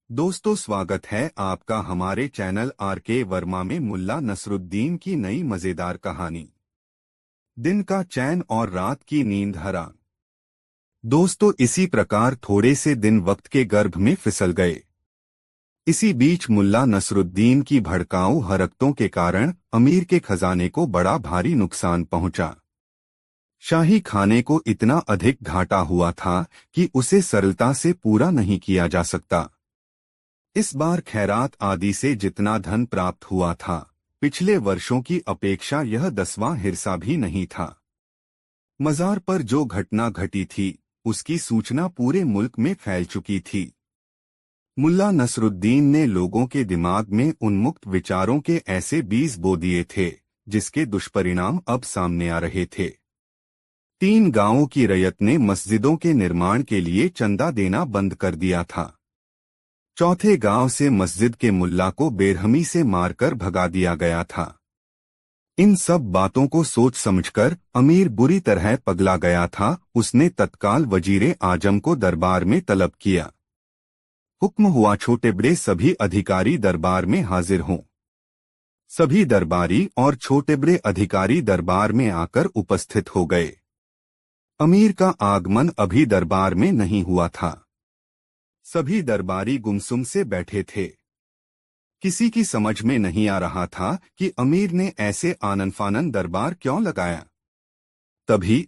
दोस्तों, स्वागत है आपका हमारे चैनल आर.के. वर्मा में मुल्ला नसरुद्दीन की नई मजेदार कहानी दिन का चैन और रात की नींद हराम। दोस्तों, इसी प्रकार थोड़े से दिन वक्त के गर्भ में फिसल गए। इसी बीच मुल्ला नसरुद्दीन की भड़काऊ हरकतों के कारण अमीर के खजाने को बड़ा भारी नुकसान पहुंचा। शाही खाने को इतना अधिक घाटा हुआ था कि उसे सरलता से पूरा नहीं किया जा सकता। इस बार खैरात आदि से जितना धन प्राप्त हुआ था, पिछले वर्षों की अपेक्षा यह 10वां हिस्सा भी नहीं था। मजार पर जो घटना घटी थी, उसकी सूचना पूरे मुल्क में फैल चुकी थी। मुल्ला नसरुद्दीन ने लोगों के दिमाग में उन्मुक्त विचारों के ऐसे बीज बो दिए थे, जिसके दुष्परिणाम अब सामने आ रहे थे। 3 गांवों की रयत ने मस्जिदों के निर्माण के लिए चंदा देना बंद कर दिया था। चौथे गांव से मस्जिद के मुल्ला को बेरहमी से मारकर भगा दिया गया था। इन सब बातों को सोच समझकर अमीर बुरी तरह पगला गया था। उसने तत्काल वजीरे आजम को दरबार में तलब किया। हुक्म हुआ, छोटे बड़े सभी अधिकारी दरबार में हाजिर हों। सभी दरबारी और छोटे बड़े अधिकारी दरबार में आकर उपस्थित हो गए। अमीर का आगमन अभी दरबार में नहीं हुआ था। सभी दरबारी गुमसुम से बैठे थे। किसी की समझ में नहीं आ रहा था कि अमीर ने ऐसे आनन फानन दरबार क्यों लगाया। तभी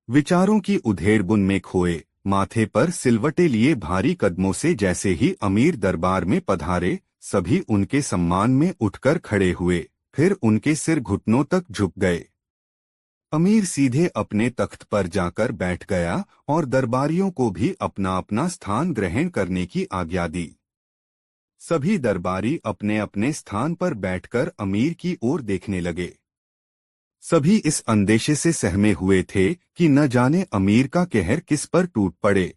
विचारों की उधेड़बुन में खोए, माथे पर सिलवटे लिए भारी कदमों से जैसे ही अमीर दरबार में पधारे, सभी उनके सम्मान में उठकर खड़े हुए, फिर उनके सिर घुटनों तक झुक गए। अमीर सीधे अपने तख्त पर जाकर बैठ गया और दरबारियों को भी अपना अपना स्थान ग्रहण करने की आज्ञा दी। सभी दरबारी अपने अपने स्थान पर बैठकर अमीर की ओर देखने लगे। सभी इस अंदेशे से सहमे हुए थे कि न जाने अमीर का कहर किस पर टूट पड़े।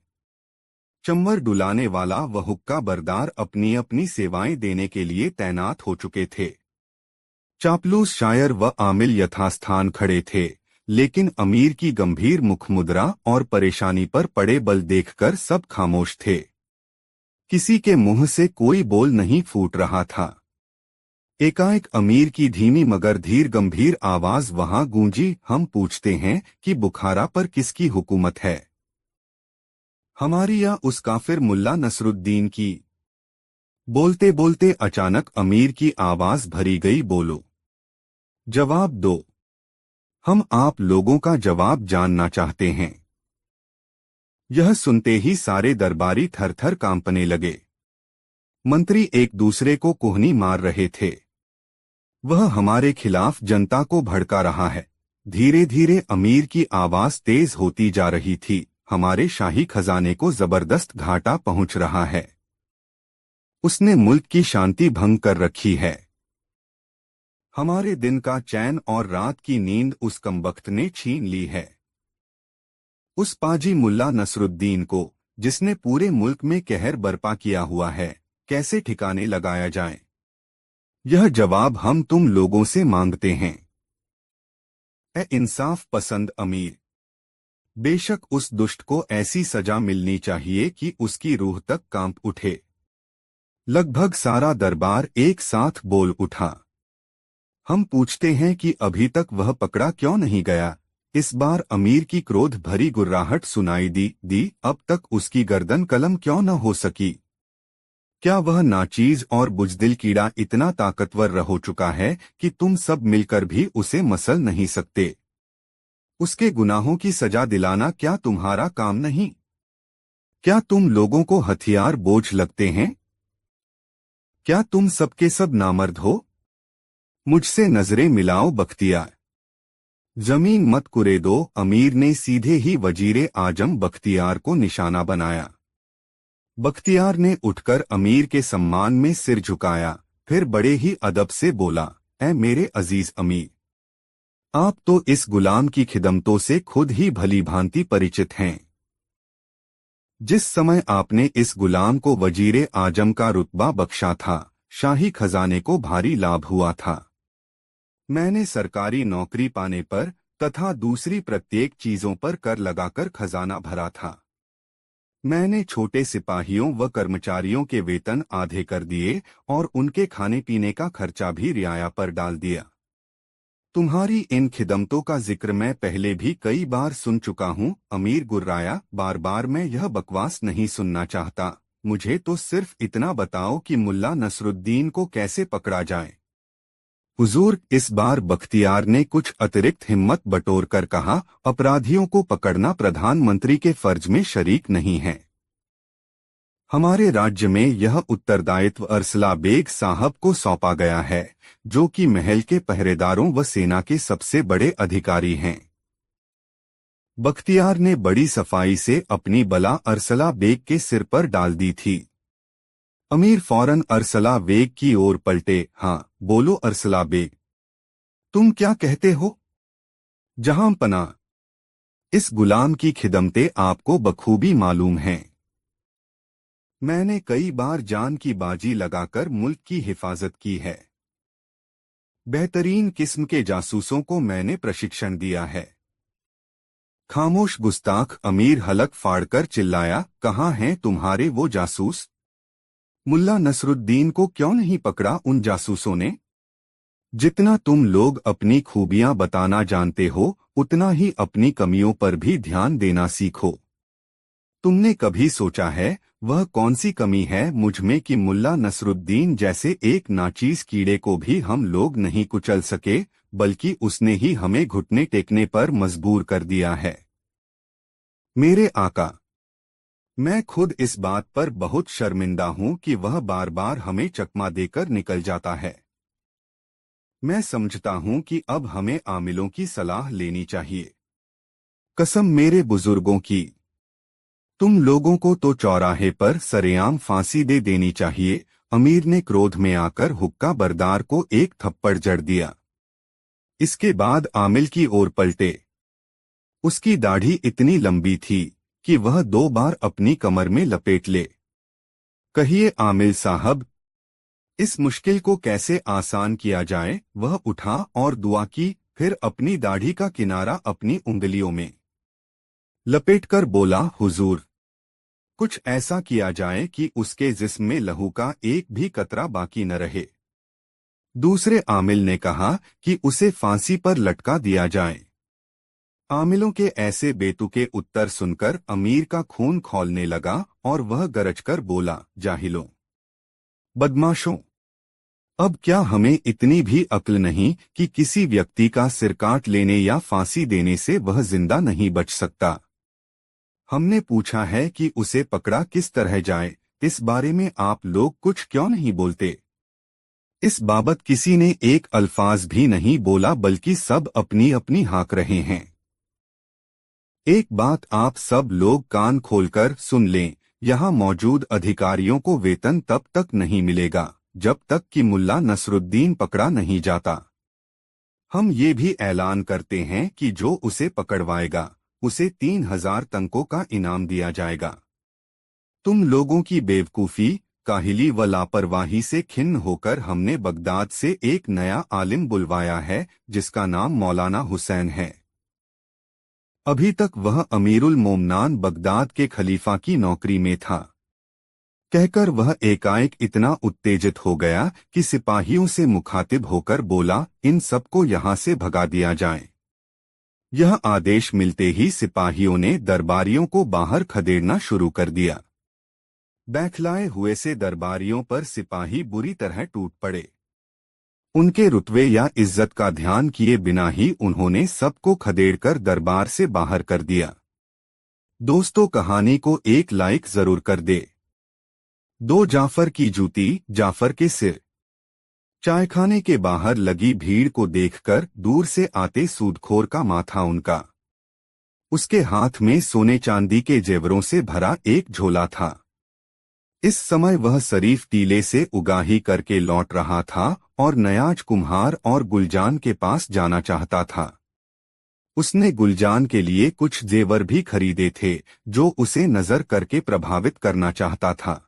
चंवर डुलाने वाला व हुक्का बरदार अपनी अपनी सेवाएं देने के लिए तैनात हो चुके थे। चापलूस शायर व आमिल यथास्थान खड़े थे, लेकिन अमीर की गंभीर मुखमुद्रा और परेशानी पर पड़े बल देखकर सब खामोश थे। किसी के मुंह से कोई बोल नहीं फूट रहा था। एकाएक अमीर की धीमी मगर धीर गंभीर आवाज वहां गूंजी, हम पूछते हैं कि बुखारा पर किसकी हुकूमत है, हमारी या उस काफिर मुल्ला नसरुद्दीन की। बोलते बोलते अचानक अमीर की आवाज भरी गई, बोलो, जवाब दो, हम आप लोगों का जवाब जानना चाहते हैं। यह सुनते ही सारे दरबारी थर-थर कांपने लगे। मंत्री एक दूसरे को कोहनी मार रहे थे। वह हमारे खिलाफ जनता को भड़का रहा है। धीरे धीरे अमीर की आवाज तेज होती जा रही थी, हमारे शाही खजाने को जबरदस्त घाटा पहुंच रहा है। उसने मुल्क की शांति भंग कर रखी है। हमारे दिन का चैन और रात की नींद उस कमबख्त ने छीन ली है। उस पाजी मुल्ला नसरुद्दीन को, जिसने पूरे मुल्क में कहर बर्पा किया हुआ है, कैसे ठिकाने लगाया जाए? यह जवाब हम तुम लोगों से मांगते हैं। ए इंसाफ पसंद अमीर, बेशक उस दुष्ट को ऐसी सजा मिलनी चाहिए कि उसकी रूह तक कांप उठे। लगभग सारा दरबार एक साथ बोल उठा। हम पूछते हैं कि अभी तक वह पकड़ा क्यों नहीं गया। इस बार अमीर की क्रोध भरी गुर्राहट सुनाई दी, अब तक उसकी गर्दन कलम क्यों न हो सकी? क्या वह नाचीज और बुजदिल कीड़ा इतना ताकतवर हो चुका है कि तुम सब मिलकर भी उसे मसल नहीं सकते? उसके गुनाहों की सजा दिलाना क्या तुम्हारा काम नहीं? क्या तुम लोगों को हथियार बोझ लगते हैं? क्या तुम सबके सब नामर्द हो? मुझसे नजरें मिलाओ बख्तियार, जमीन मत कुरेदो। अमीर ने सीधे ही वजीरे आजम बख्तियार को निशाना बनाया। बख्तियार ने उठकर अमीर के सम्मान में सिर झुकाया, फिर बड़े ही अदब से बोला, ऐ मेरे अजीज अमीर, आप तो इस गुलाम की खिदमतों से खुद ही भली भांति परिचित हैं। जिस समय आपने इस गुलाम को वजीरे आजम का रुतबा बख्शा था, शाही खजाने को भारी लाभ हुआ था। मैंने सरकारी नौकरी पाने पर तथा दूसरी प्रत्येक चीजों पर कर लगाकर खजाना भरा था। मैंने छोटे सिपाहियों व कर्मचारियों के वेतन आधे कर दिए और उनके खाने पीने का खर्चा भी रियाया पर डाल दिया। तुम्हारी इन खिदमतों का जिक्र मैं पहले भी कई बार सुन चुका हूँ। अमीर गुर्राया, बार बार मैं यह बकवास नहीं सुनना चाहता। मुझे तो सिर्फ इतना बताओ कि मुल्ला नसरुद्दीन को कैसे पकड़ा जाए। हुजूर, इस बार बख्तियार ने कुछ अतिरिक्त हिम्मत बटोर कर कहा, अपराधियों को पकड़ना प्रधानमंत्री के फर्ज में शरीक नहीं है। हमारे राज्य में यह उत्तरदायित्व अरसला बेग साहब को सौंपा गया है, जो कि महल के पहरेदारों व सेना के सबसे बड़े अधिकारी हैं। बख्तियार ने बड़ी सफाई से अपनी बला अरसला बेग के सिर पर डाल दी थी। अमीर फौरन अरसला बेग की ओर पलटे। हाँ, बोलो अरसला बेग, तुम क्या कहते हो? जहां पना, इस गुलाम की खिदमतें आपको बखूबी मालूम हैं। मैंने कई बार जान की बाजी लगाकर मुल्क की हिफाजत की है। बेहतरीन किस्म के जासूसों को मैंने प्रशिक्षण दिया है। खामोश गुस्ताख, अमीर हलक फाड़कर चिल्लाया, कहाँ हैं तुम्हारे वो जासूस? मुल्ला नसरुद्दीन को क्यों नहीं पकड़ा उन जासूसों ने? जितना तुम लोग अपनी खूबियां बताना जानते हो, उतना ही अपनी कमियों पर भी ध्यान देना सीखो। तुमने कभी सोचा है वह कौन सी कमी है मुझ में कि मुल्ला नसरुद्दीन जैसे एक नाचीज कीड़े को भी हम लोग नहीं कुचल सके, बल्कि उसने ही हमें घुटने टेकने पर मजबूर कर दिया है। मेरे आका, मैं खुद इस बात पर बहुत शर्मिंदा हूं कि वह बार बार हमें चकमा देकर निकल जाता है। मैं समझता हूं कि अब हमें आमिलों की सलाह लेनी चाहिए। कसम मेरे बुजुर्गों की, तुम लोगों को तो चौराहे पर सरेआम फांसी दे देनी चाहिए। अमीर ने क्रोध में आकर हुक्का बरदार को एक थप्पड़ जड़ दिया। इसके बाद आमिल की ओर पलटे। उसकी दाढ़ी इतनी लंबी थी कि वह 2 बार अपनी कमर में लपेट ले। कहिए आमिल साहब, इस मुश्किल को कैसे आसान किया जाए? वह उठा और दुआ की, फिर अपनी दाढ़ी का किनारा अपनी उंगलियों में लपेटकर बोला, हुजूर, कुछ ऐसा किया जाए कि उसके जिस्म में लहू का एक भी कतरा बाकी न रहे। दूसरे आमिल ने कहा कि उसे फांसी पर लटका दिया जाए। आमिलों के ऐसे बेतुके उत्तर सुनकर अमीर का खून खौलने लगा और वह गरजकर बोला, जाहिलों, बदमाशों, अब क्या हमें इतनी भी अक्ल नहीं कि किसी व्यक्ति का सिर काट लेने या फांसी देने से वह जिंदा नहीं बच सकता? हमने पूछा है कि उसे पकड़ा किस तरह जाए, इस बारे में आप लोग कुछ क्यों नहीं बोलते? इस बाबत किसी ने एक अल्फाज भी नहीं बोला, बल्कि सब अपनी अपनी हाँक रहे हैं। एक बात आप सब लोग कान खोलकर सुन लें, यहाँ मौजूद अधिकारियों को वेतन तब तक नहीं मिलेगा जब तक कि मुल्ला नसरुद्दीन पकड़ा नहीं जाता। हम ये भी ऐलान करते हैं कि जो उसे पकड़वाएगा उसे 3000 तंकों का इनाम दिया जाएगा। तुम लोगों की बेवकूफ़ी, काहिली व लापरवाही से खिन्न होकर हमने बगदाद से एक नया आलिम बुलवाया है, जिसका नाम मौलाना हुसैन है। अभी तक वह अमीरुल मोमनान बगदाद के खलीफा की नौकरी में था। कहकर वह एकाएक इतना उत्तेजित हो गया कि सिपाहियों से मुखातिब होकर बोला, इन सबको यहाँ से भगा दिया जाए। यह आदेश मिलते ही सिपाहियों ने दरबारियों को बाहर खदेड़ना शुरू कर दिया। बौखलाए हुए से दरबारियों पर सिपाही बुरी तरह टूट पड़े। उनके रुतबे या इज्जत का ध्यान किए बिना ही उन्होंने सबको खदेड़कर दरबार से बाहर कर दिया। दोस्तों, कहानी को एक लाइक जरूर कर दे। 2 जाफर की जूती, जाफर के सिर। चायखाने के बाहर लगी भीड़ को देखकर दूर से आते सूदखोर का माथा उनका। उसके हाथ में सोने चांदी के जेवरों से भरा एक झोला था। इस समय वह शरीफ टीले से उगाही करके लौट रहा था और नयाज कुम्हार और गुलजान के पास जाना चाहता था। उसने गुलजान के लिए कुछ जेवर भी खरीदे थे जो उसे नजर करके प्रभावित करना चाहता था।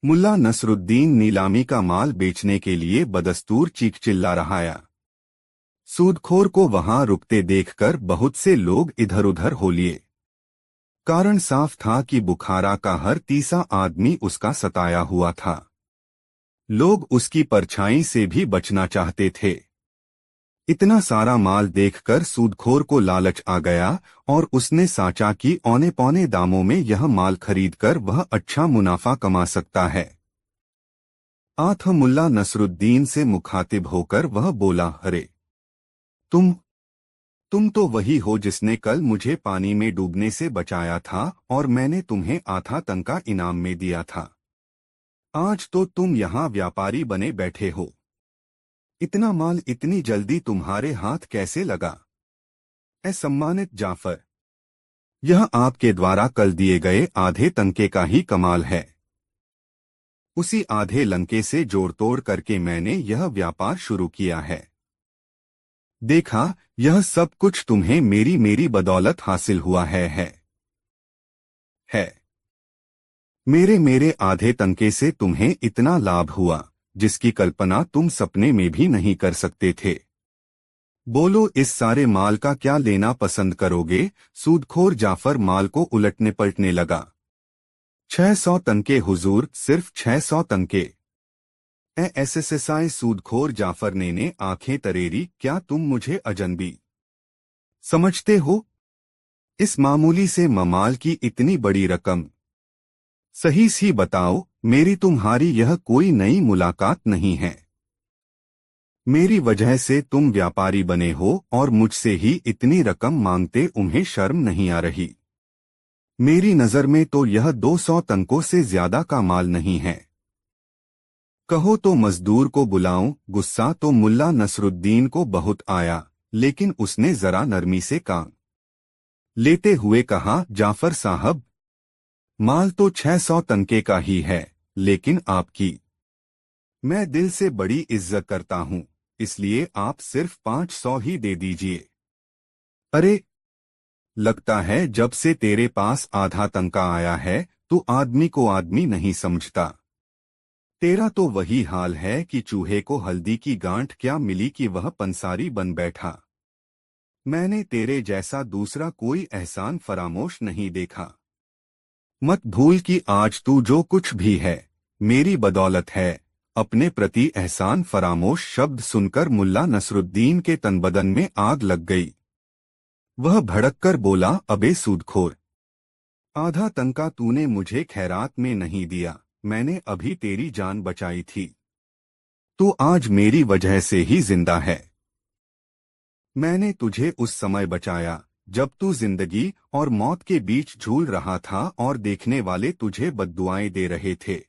मुल्ला नसरुद्दीन नीलामी का माल बेचने के लिए बदस्तूर चीख चिल्ला रहाया। सूदखोर को वहां रुकते देखकर बहुत से लोग इधर उधर हो लिए। कारण साफ था कि बुखारा का हर तीसरा आदमी उसका सताया हुआ था। लोग उसकी परछाई से भी बचना चाहते थे। इतना सारा माल देखकर सूदखोर को लालच आ गया और उसने सोचा कि औने पौने दामों में यह माल खरीदकर वह अच्छा मुनाफा कमा सकता है। आठ मुल्ला नसरुद्दीन से मुखातिब होकर वह बोला, अरे तुम तो वही हो जिसने कल मुझे पानी में डूबने से बचाया था और मैंने तुम्हें आधा तनका इनाम में दिया था। आज तो तुम यहाँ व्यापारी बने बैठे हो। इतना माल इतनी जल्दी तुम्हारे हाथ कैसे लगा? ए सम्मानित जाफर, यह आपके द्वारा कल दिए गए आधे तनके का ही कमाल है। उसी आधे लंके से जोड़ तोड़ करके मैंने यह व्यापार शुरू किया है। देखा, यह सब कुछ तुम्हें मेरी बदौलत हासिल हुआ है। मेरे आधे तनके से तुम्हें इतना लाभ हुआ जिसकी कल्पना तुम सपने में भी नहीं कर सकते थे। बोलो, इस सारे माल का क्या लेना पसंद करोगे? सूदखोर जाफर माल को उलटने पलटने लगा। 600 तनके हुजूर, सिर्फ 600 तनके। एसएसएसआई सूदखोर जाफर ने आंखें तरेरी, क्या तुम मुझे अजनबी समझते हो? इस मामूली से ममाल की इतनी बड़ी रकम? सही सी बताओ, मेरी तुम्हारी यह कोई नई मुलाकात नहीं है। मेरी वजह से तुम व्यापारी बने हो और मुझसे ही इतनी रकम मांगते उन्हें शर्म नहीं आ रही? मेरी नजर में तो यह 200 तनकों से ज्यादा का माल नहीं है। कहो तो मजदूर को बुलाऊं? गुस्सा तो मुल्ला नसरुद्दीन को बहुत आया, लेकिन उसने जरा नरमी से काम लेते हुए कहा, जाफर साहब, माल तो 600 तनके का ही है, लेकिन आपकी मैं दिल से बड़ी इज्जत करता हूं, इसलिए आप सिर्फ 500 ही दे दीजिए। अरे, लगता है जब से तेरे पास आधा तनका आया है तो आदमी को आदमी नहीं समझता। तेरा तो वही हाल है कि चूहे को हल्दी की गांठ क्या मिली कि वह पंसारी बन बैठा। मैंने तेरे जैसा दूसरा कोई एहसान फरामोश नहीं देखा। मत भूल कि आज तू जो कुछ भी है मेरी बदौलत है। अपने प्रति एहसान फरामोश शब्द सुनकर मुल्ला नसरुद्दीन के तनबदन में आग लग गई। वह भड़ककर बोला, अबे सूदखोर, आधा तनका तूने मुझे खैरात में नहीं दिया, मैंने अभी तेरी जान बचाई थी। तू आज मेरी वजह से ही जिंदा है। मैंने तुझे उस समय बचाया जब तू जिंदगी और मौत के बीच झूल रहा था और देखने वाले तुझे बद्दुआएं दे रहे थे।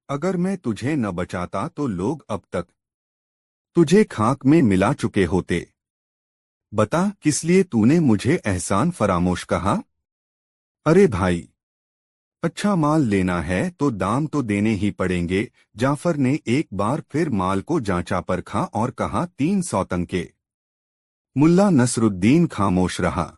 अगर मैं तुझे न बचाता तो लोग अब तक तुझे खाक में मिला चुके होते। बता, किस लिए तूने मुझे एहसान फरामोश कहा? अरे भाई, अच्छा माल लेना है तो दाम तो देने ही पड़ेंगे। जाफर ने एक बार फिर माल को जांचा परखा और कहा, 300 तनके। मुल्ला नसरुद्दीन खामोश रहा।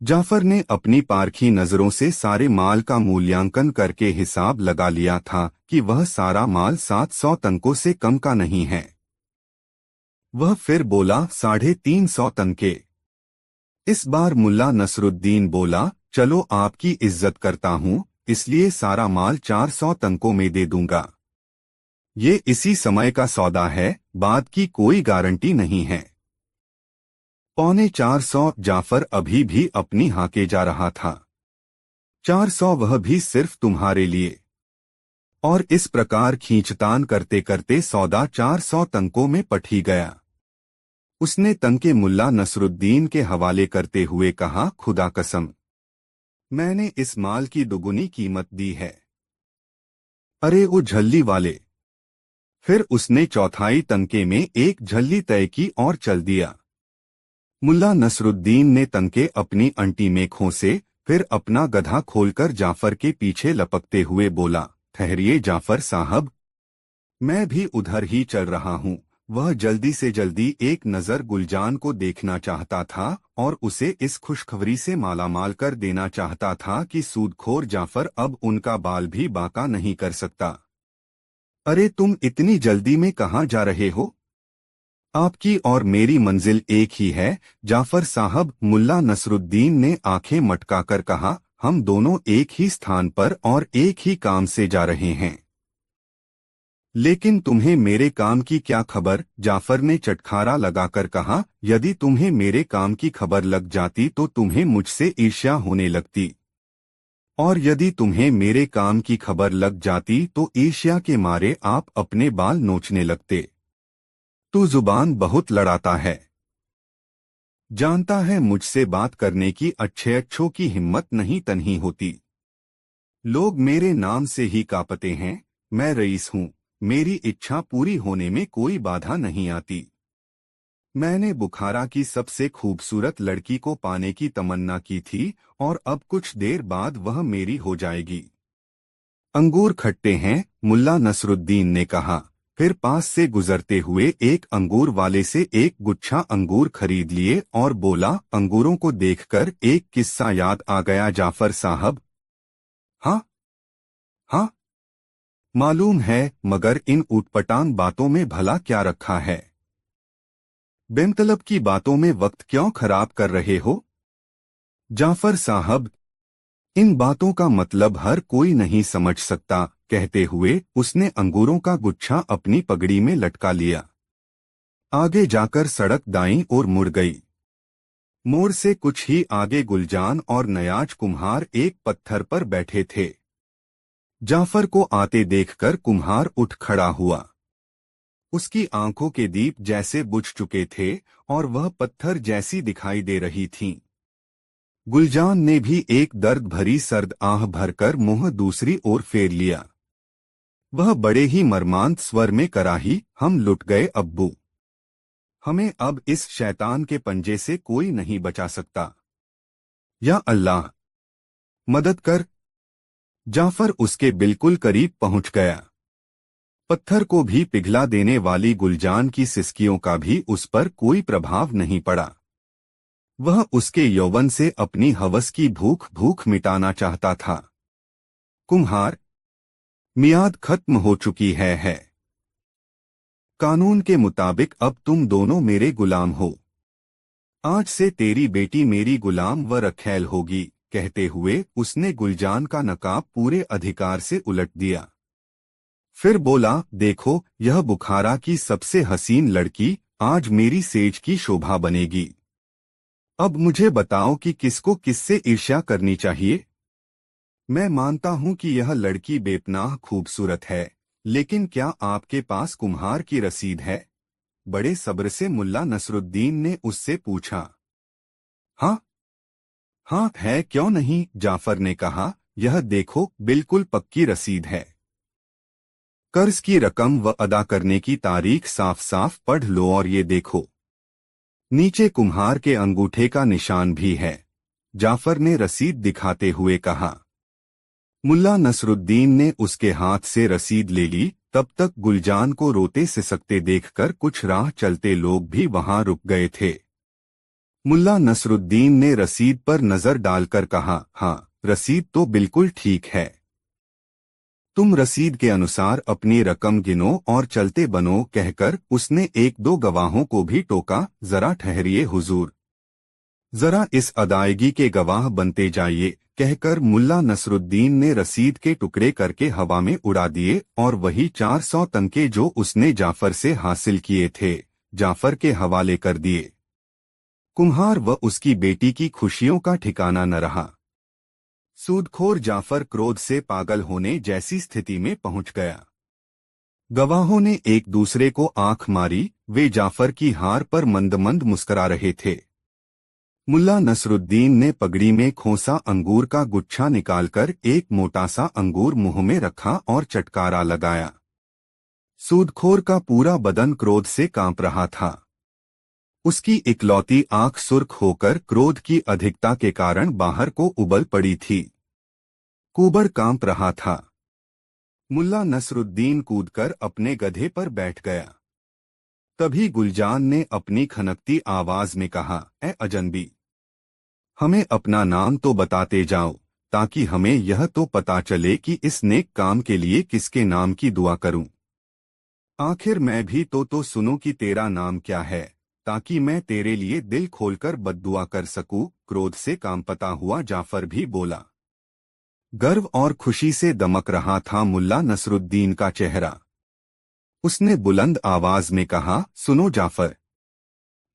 जाफर ने अपनी पारखी नजरों से सारे माल का मूल्यांकन करके हिसाब लगा लिया था कि वह सारा माल 700 तनकों से कम का नहीं है। वह फिर बोला, 350 तनके। इस बार मुल्ला नसरुद्दीन बोला, चलो आपकी इज्जत करता हूँ, इसलिए सारा माल 400 तनकों में दे दूंगा। ये इसी समय का सौदा है, बाद की कोई गारंटी नहीं है। 450 जाफर अभी भी अपनी हाके जा रहा था। 400 वह भी सिर्फ तुम्हारे लिए। और इस प्रकार खींचतान करते करते सौदा 400 तनकों में पट ही गया। उसने तनके मुल्ला नसरुद्दीन के हवाले करते हुए कहा, खुदा कसम, मैंने इस माल की दुगुनी कीमत दी है। अरे वो झल्ली वाले! फिर उसने चौथाई तनके में एक झल्ली तय की और चल दिया। मुल्ला नसरुद्दीन ने तनके अपनी अंटी में खोसे, फिर अपना गधा खोलकर जाफर के पीछे लपकते हुए बोला, ठहरिए जाफर साहब, मैं भी उधर ही चल रहा हूँ। वह जल्दी से जल्दी एक नज़र गुलजान को देखना चाहता था और उसे इस खुशखबरी से मालामाल कर देना चाहता था कि सूदखोर जाफर अब उनका बाल भी बांका नहीं कर सकता। अरे तुम इतनी जल्दी में कहाँ जा रहे हो? आपकी और मेरी मंजिल एक ही है जाफर साहब, मुल्ला नसरुद्दीन ने आंखें मटकाकर कहा। हम दोनों एक ही स्थान पर और एक ही काम से जा रहे हैं। लेकिन तुम्हें मेरे काम की क्या खबर? जाफर ने चटखारा लगाकर कहा। यदि तुम्हें मेरे काम की खबर लग जाती तो तुम्हें मुझसे ईर्ष्या होने लगती, और यदि तुम्हें मेरे काम की खबर लग जाती तो ईर्ष्या के मारे आप अपने बाल नोचने लगते। तू जुबान बहुत लड़ाता है, जानता है मुझसे बात करने की अच्छे अच्छों की हिम्मत नहीं तन्ही होती। लोग मेरे नाम से ही कांपते हैं। मैं रईस हूँ, मेरी इच्छा पूरी होने में कोई बाधा नहीं आती। मैंने बुखारा की सबसे खूबसूरत लड़की को पाने की तमन्ना की थी और अब कुछ देर बाद वह मेरी हो जाएगी। अंगूर खट्टे हैं, मुल्ला नसरुद्दीन ने कहा। फिर पास से गुजरते हुए एक अंगूर वाले से एक गुच्छा अंगूर खरीद लिए और बोला। अंगूरों को देखकर एक किस्सा याद आ गया जाफर साहब। हाँ हाँ, मालूम है, मगर इन ऊटपटांग बातों में भला क्या रखा है? बेमतलब की बातों में वक्त क्यों खराब कर रहे हो? जाफर साहब, इन बातों का मतलब हर कोई नहीं समझ सकता, कहते हुए उसने अंगूरों का गुच्छा अपनी पगड़ी में लटका लिया। आगे जाकर सड़क दाईं ओर मुड़ गई। मोड़ से कुछ ही आगे गुलजान और नयाज कुम्हार एक पत्थर पर बैठे थे। जाफर को आते देखकर कुम्हार उठ खड़ा हुआ। उसकी आंखों के दीप जैसे बुझ चुके थे और वह पत्थर जैसी दिखाई दे रही थीं। गुलजान ने भी एक दर्द भरी सर्द आह भरकर मुंह दूसरी ओर फेर लिया। वह बड़े ही मर्मांत स्वर में कराही। हम लुट गए अब्बू। हमें अब इस शैतान के पंजे से कोई नहीं बचा सकता। या अल्लाह, मदद कर। जाफर उसके बिल्कुल करीब पहुंच गया। पत्थर को भी पिघला देने वाली गुलजान की सिसकियों का भी उस पर कोई प्रभाव नहीं पड़ा। वह उसके यौवन से अपनी हवस की भूख भूख मिटाना चाहता था। कुम्हार, मियाद खत्म हो चुकी है। कानून के मुताबिक अब तुम दोनों मेरे गुलाम हो। आज से तेरी बेटी मेरी गुलाम व रखैल होगी। कहते हुए उसने गुलजान का नकाब पूरे अधिकार से उलट दिया। फिर बोला, देखो, यह बुखारा की सबसे हसीन लड़की आज मेरी सेज की शोभा बनेगी। अब मुझे बताओ कि किसको किससे ईर्ष्या करनी चाहिए। मैं मानता हूं कि यह लड़की बेपनाह खूबसूरत है, लेकिन क्या आपके पास कुम्हार की रसीद है? बड़े सब्र से मुल्ला नसरुद्दीन ने उससे पूछा। हाँ हाँ है, क्यों नहीं, जाफर ने कहा। यह देखो, बिल्कुल पक्की रसीद है। कर्ज की रकम व अदा करने की तारीख साफ साफ पढ़ लो और ये देखो, नीचे कुम्हार के अंगूठे का निशान भी है। जाफर ने रसीद दिखाते हुए कहा। मुल्ला नसरुद्दीन ने उसके हाथ से रसीद ले ली। तब तक गुलजान को रोते सिसकते देखकर कुछ राह चलते लोग भी वहां रुक गए थे। मुल्ला नसरुद्दीन ने रसीद पर नजर डालकर कहा, हाँ, रसीद तो बिल्कुल ठीक है। तुम रसीद के अनुसार अपनी रकम गिनो और चलते बनो। कहकर उसने एक दो गवाहों को भी टोका। जरा ठहरिए हुजूर, जरा इस अदायगी के गवाह बनते जाइए। कहकर मुल्ला नसरुद्दीन ने रसीद के टुकड़े करके हवा में उड़ा दिए और वही 400 तंके जो उसने जाफर से हासिल किए थे, जाफर के हवाले कर दिए। कुम्हार व उसकी बेटी की खुशियों का ठिकाना न रहा। सूदखोर जाफर क्रोध से पागल होने जैसी स्थिति में पहुंच गया। गवाहों ने एक दूसरे को आंख मारी। वे जाफर की हार पर मंद मंद मुस्करा रहे थे। मुल्ला नसरुद्दीन ने पगड़ी में खोसा अंगूर का गुच्छा निकालकर एक मोटा सा अंगूर मुंह में रखा और चटकारा लगाया। सूदखोर का पूरा बदन क्रोध से कांप रहा था। उसकी इकलौती आंख सुर्ख होकर क्रोध की अधिकता के कारण बाहर को उबल पड़ी थी। कुबर कांप रहा था। मुल्ला नसरुद्दीन कूदकर अपने गधे पर बैठ गया। तभी गुलजान ने अपनी खनकती आवाज में कहा, ए अजनबी, हमें अपना नाम तो बताते जाओ, ताकि हमें यह तो पता चले कि इस नेक काम के लिए किसके नाम की दुआ करूं। आखिर मैं भी तो सुनो कि तेरा नाम क्या है, ताकि मैं तेरे लिए दिल खोलकर बद्दुआ कर सकूं। क्रोध से कांपता हुआ जाफर भी बोला। गर्व और खुशी से दमक रहा था मुल्ला नसरुद्दीन का चेहरा। उसने बुलंद आवाज में कहा, सुनो जाफर,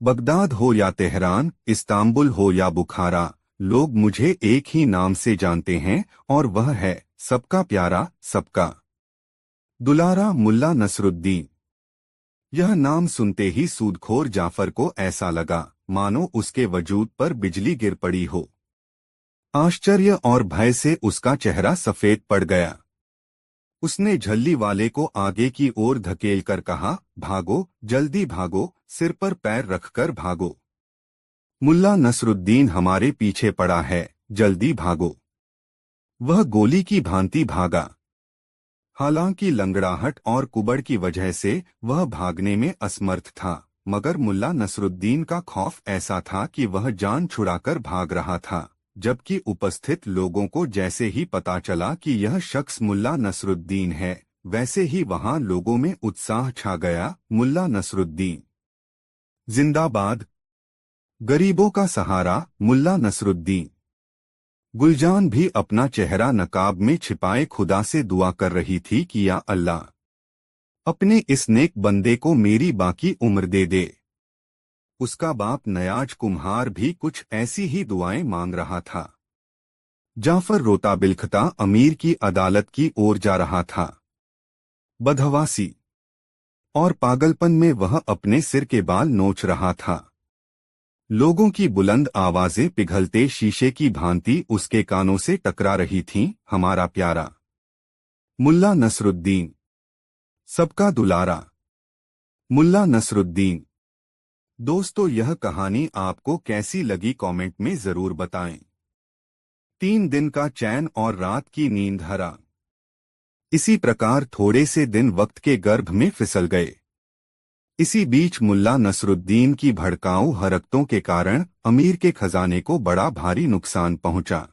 बगदाद हो या तेहरान, इस्तांबुल हो या बुखारा, लोग मुझे एक ही नाम से जानते हैं, और वह है सबका प्यारा, सबका दुलारा मुल्ला नसरुद्दीन। यह नाम सुनते ही सूदखोर जाफर को ऐसा लगा मानो उसके वजूद पर बिजली गिर पड़ी हो। आश्चर्य और भय से उसका चेहरा सफेद पड़ गया। उसने झल्ली वाले को आगे की ओर धकेल कर कहा, भागो, जल्दी भागो, सिर पर पैर रखकर भागो। मुल्ला नसरुद्दीन हमारे पीछे पड़ा है, जल्दी भागो। वह गोली की भांति भागा। हालांकि लंगड़ाहट और कुबड़ की वजह से वह भागने में असमर्थ था, मगर मुल्ला नसरुद्दीन का खौफ ऐसा था कि वह जान छुड़ाकर भाग रहा था। जबकि उपस्थित लोगों को जैसे ही पता चला कि यह शख्स मुल्ला नसरुद्दीन है, वैसे ही वहां लोगों में उत्साह छा गया। मुल्ला नसरुद्दीन जिंदाबाद, गरीबों का सहारा, मुल्ला नसरुद्दीन। गुलजान भी अपना चेहरा नकाब में छिपाए खुदा से दुआ कर रही थी कि या अल्लाह, अपने इस नेक बंदे को मेरी बाकी उम्र दे दे। उसका बाप नयाज कुम्हार भी कुछ ऐसी ही दुआएं मांग रहा था। जाफर रोता बिलखता अमीर की अदालत की ओर जा रहा था। बदहवासी और पागलपन में वह अपने सिर के बाल नोच रहा था। लोगों की बुलंद आवाजें पिघलते शीशे की भांति उसके कानों से टकरा रही थीं। हमारा प्यारा मुल्ला नसरुद्दीन, सबका दुलारा मुल्ला नसरुद्दीन। दोस्तों, यह कहानी आपको कैसी लगी कमेंट में जरूर बताएं। 3 दिन का चैन और रात की नींद हरा। इसी प्रकार थोड़े से दिन वक्त के गर्भ में फिसल गए। इसी बीच मुल्ला नसरुद्दीन की भड़काऊ हरकतों के कारण अमीर के खजाने को बड़ा भारी नुकसान पहुंचा।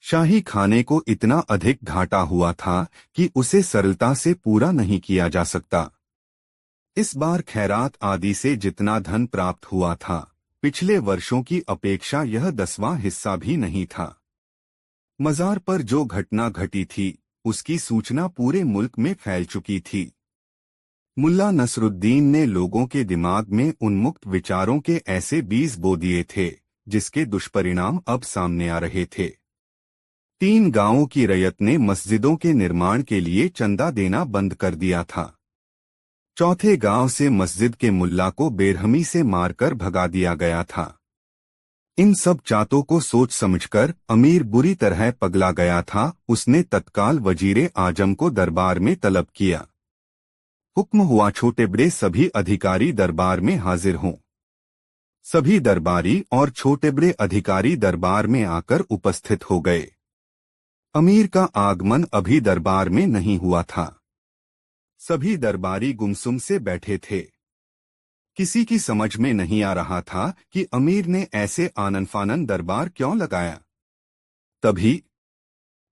शाही खाने को इतना अधिक घाटा हुआ था कि उसे सरलता से पूरा नहीं किया जा सकता। इस बार खैरात आदि से जितना धन प्राप्त हुआ था, पिछले वर्षों की अपेक्षा यह 10वां हिस्सा भी नहीं था। मजार पर जो घटना घटी थी, उसकी सूचना पूरे मुल्क में फैल चुकी थी। मुल्ला नसरुद्दीन ने लोगों के दिमाग में उन्मुक्त विचारों के ऐसे बीज बो दिए थे, जिसके दुष्परिणाम अब सामने आ रहे थे। 3 गांवों की रयत ने मस्जिदों के निर्माण के लिए चंदा देना बंद कर दिया था। चौथे गांव से मस्जिद के मुल्ला को बेरहमी से मारकर भगा दिया गया था। इन सब चातों को सोच समझकर अमीर बुरी तरह पगला गया था। उसने तत्काल वजीरे आजम को दरबार में तलब किया। हुक्म हुआ छोटे बड़े सभी अधिकारी दरबार में हाजिर हों। सभी दरबारी और छोटे बड़े अधिकारी दरबार में आकर उपस्थित हो गए। अमीर का आगमन अभी दरबार में नहीं हुआ था। सभी दरबारी गुमसुम से बैठे थे। किसी की समझ में नहीं आ रहा था कि अमीर ने ऐसे आनन-फानन दरबार क्यों लगाया। तभी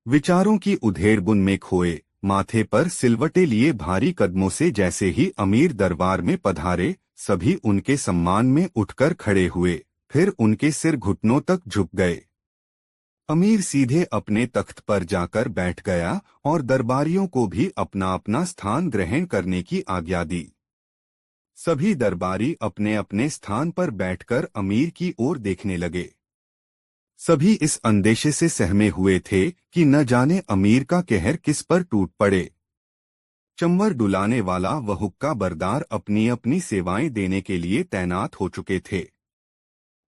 विचारों की उधेड़-बुन में खोए, माथे पर सिलवटे लिए भारी कदमों से जैसे ही अमीर दरबार में पधारे, सभी उनके सम्मान में उठकर खड़े हुए, फिर उनके सिर घुटनों तक झुक गए। अमीर सीधे अपने तख्त पर जाकर बैठ गया और दरबारियों को भी अपना अपना स्थान ग्रहण करने की आज्ञा दी। सभी दरबारी अपने अपने स्थान पर बैठकर अमीर की ओर देखने लगे। सभी इस अंदेशे से सहमे हुए थे कि न जाने अमीर का कहर किस पर टूट पड़े। चंवर डुलाने वाला व हुक्का बरदार अपनी अपनी सेवाएं देने के लिए तैनात हो चुके थे।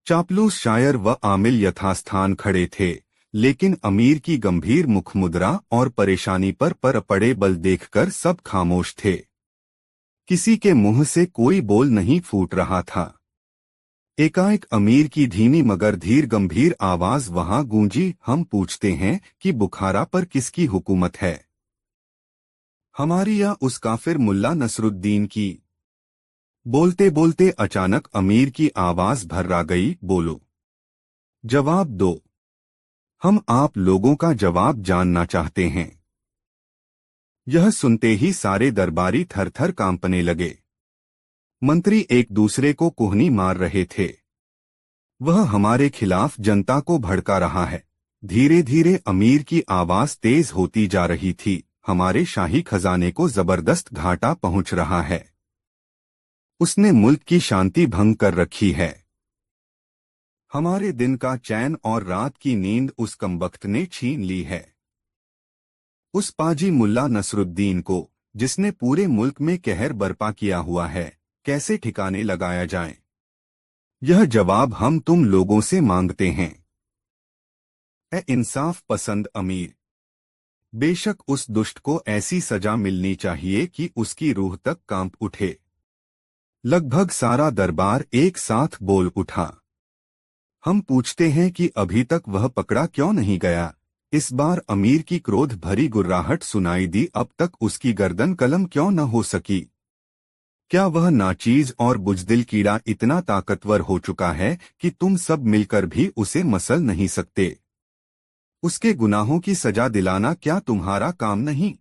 चापलूस शायर व आमिल यथास्थान खड़े थे, लेकिन अमीर की गंभीर मुखमुद्रा और परेशानी पर पड़े बल देखकर सब खामोश थे। किसी के मुंह से कोई बोल नहीं फूट रहा था। एकाएक अमीर की धीमी मगर धीर गंभीर आवाज वहां गूंजी, हम पूछते हैं कि बुखारा पर किसकी हुकूमत है, हमारी या उस काफिर मुल्ला नसरुद्दीन की। बोलते बोलते अचानक अमीर की आवाज भर्रा गई, बोलो, जवाब दो, हम आप लोगों का जवाब जानना चाहते हैं। यह सुनते ही सारे दरबारी थर थर कांपने लगे। मंत्री एक दूसरे को कुहनी मार रहे थे। वह हमारे खिलाफ जनता को भड़का रहा है। धीरे धीरे अमीर की आवाज तेज होती जा रही थी। हमारे शाही खजाने को जबरदस्त घाटा पहुंच रहा है। उसने मुल्क की शांति भंग कर रखी है। हमारे दिन का चैन और रात की नींद उस कमबख्त ने छीन ली है। उस पाजी मुल्ला नसरुद्दीन को, जिसने पूरे मुल्क में कहर बर्पा किया हुआ है, कैसे ठिकाने लगाया जाए? यह जवाब हम तुम लोगों से मांगते हैं। ए इंसाफ पसंद अमीर, बेशक उस दुष्ट को ऐसी सजा मिलनी चाहिए कि उसकी रूह तक कांप उठे। लगभग सारा दरबार एक साथ बोल उठा। हम पूछते हैं कि अभी तक वह पकड़ा क्यों नहीं गया? इस बार अमीर की क्रोध भरी गुर्राहट सुनाई दी। अब तक उसकी गर्दन कलम क्यों न हो सकी? क्या वह नाचीज और बुजदिल कीड़ा इतना ताकतवर हो चुका है कि तुम सब मिलकर भी उसे मसल नहीं सकते? उसके गुनाहों की सजा दिलाना क्या तुम्हारा काम नहीं?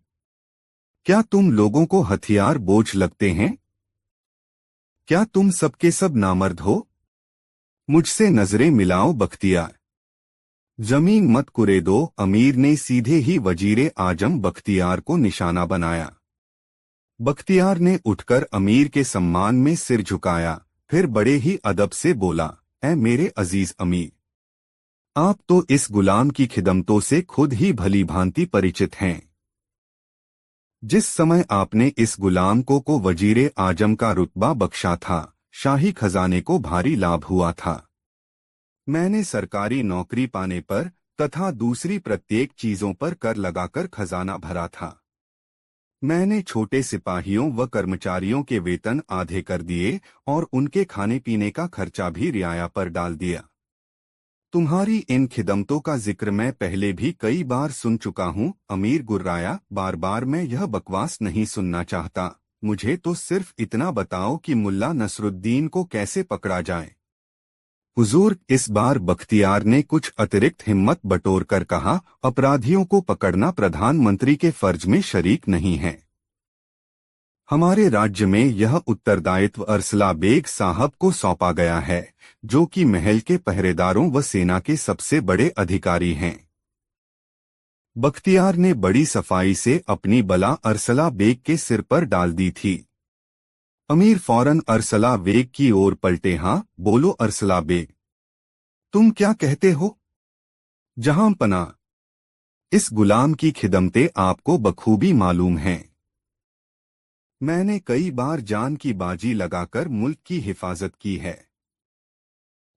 क्या तुम लोगों को हथियार बोझ लगते हैं? क्या तुम सबके सब नामर्द हो? मुझसे नजरें मिलाओ बख्तियार। जमीन मत कुरेदो। अमीर ने सीधे ही वजीरे आजम बख्तियार को निशाना बनाया। बख्तियार ने उठकर अमीर के सम्मान में सिर झुकाया, फिर बड़े ही अदब से बोला, ऐ मेरे अजीज अमीर, आप तो इस गुलाम की खिदमतों से खुद ही भली भांति परिचित हैं। जिस समय आपने इस गुलाम को वजीरे आजम का रुतबा बख्शा था, शाही खजाने को भारी लाभ हुआ था। मैंने सरकारी नौकरी पाने पर तथा दूसरी प्रत्येक चीजों पर कर लगाकर खजाना भरा था। मैंने छोटे सिपाहियों व कर्मचारियों के वेतन आधे कर दिए और उनके खाने पीने का खर्चा भी रियाया पर डाल दिया। तुम्हारी इन खिदमतों का जिक्र मैं पहले भी कई बार सुन चुका हूँ। अमीर गुर्राया, बार बार मैं यह बकवास नहीं सुनना चाहता। मुझे तो सिर्फ इतना बताओ कि मुल्ला नसरुद्दीन को कैसे पकड़ा जाए। हुजूर, इस बार बख्तियार ने कुछ अतिरिक्त हिम्मत बटोर कर कहा, अपराधियों को पकड़ना प्रधानमंत्री के फर्ज में शरीक नहीं है। हमारे राज्य में यह उत्तरदायित्व अरसला बेग साहब को सौंपा गया है, जो कि महल के पहरेदारों व सेना के सबसे बड़े अधिकारी हैं। बख्तियार ने बड़ी सफाई से अपनी बला अरसला बेग के सिर पर डाल दी थी। अमीर फौरन अरसला बेग की ओर पलटे। हाँ बोलो अरसला बेग, तुम क्या कहते हो? जहां पना, इस गुलाम की खिदमतें आपको बखूबी मालूम हैं। मैंने कई बार जान की बाजी लगाकर मुल्क की हिफाजत की है।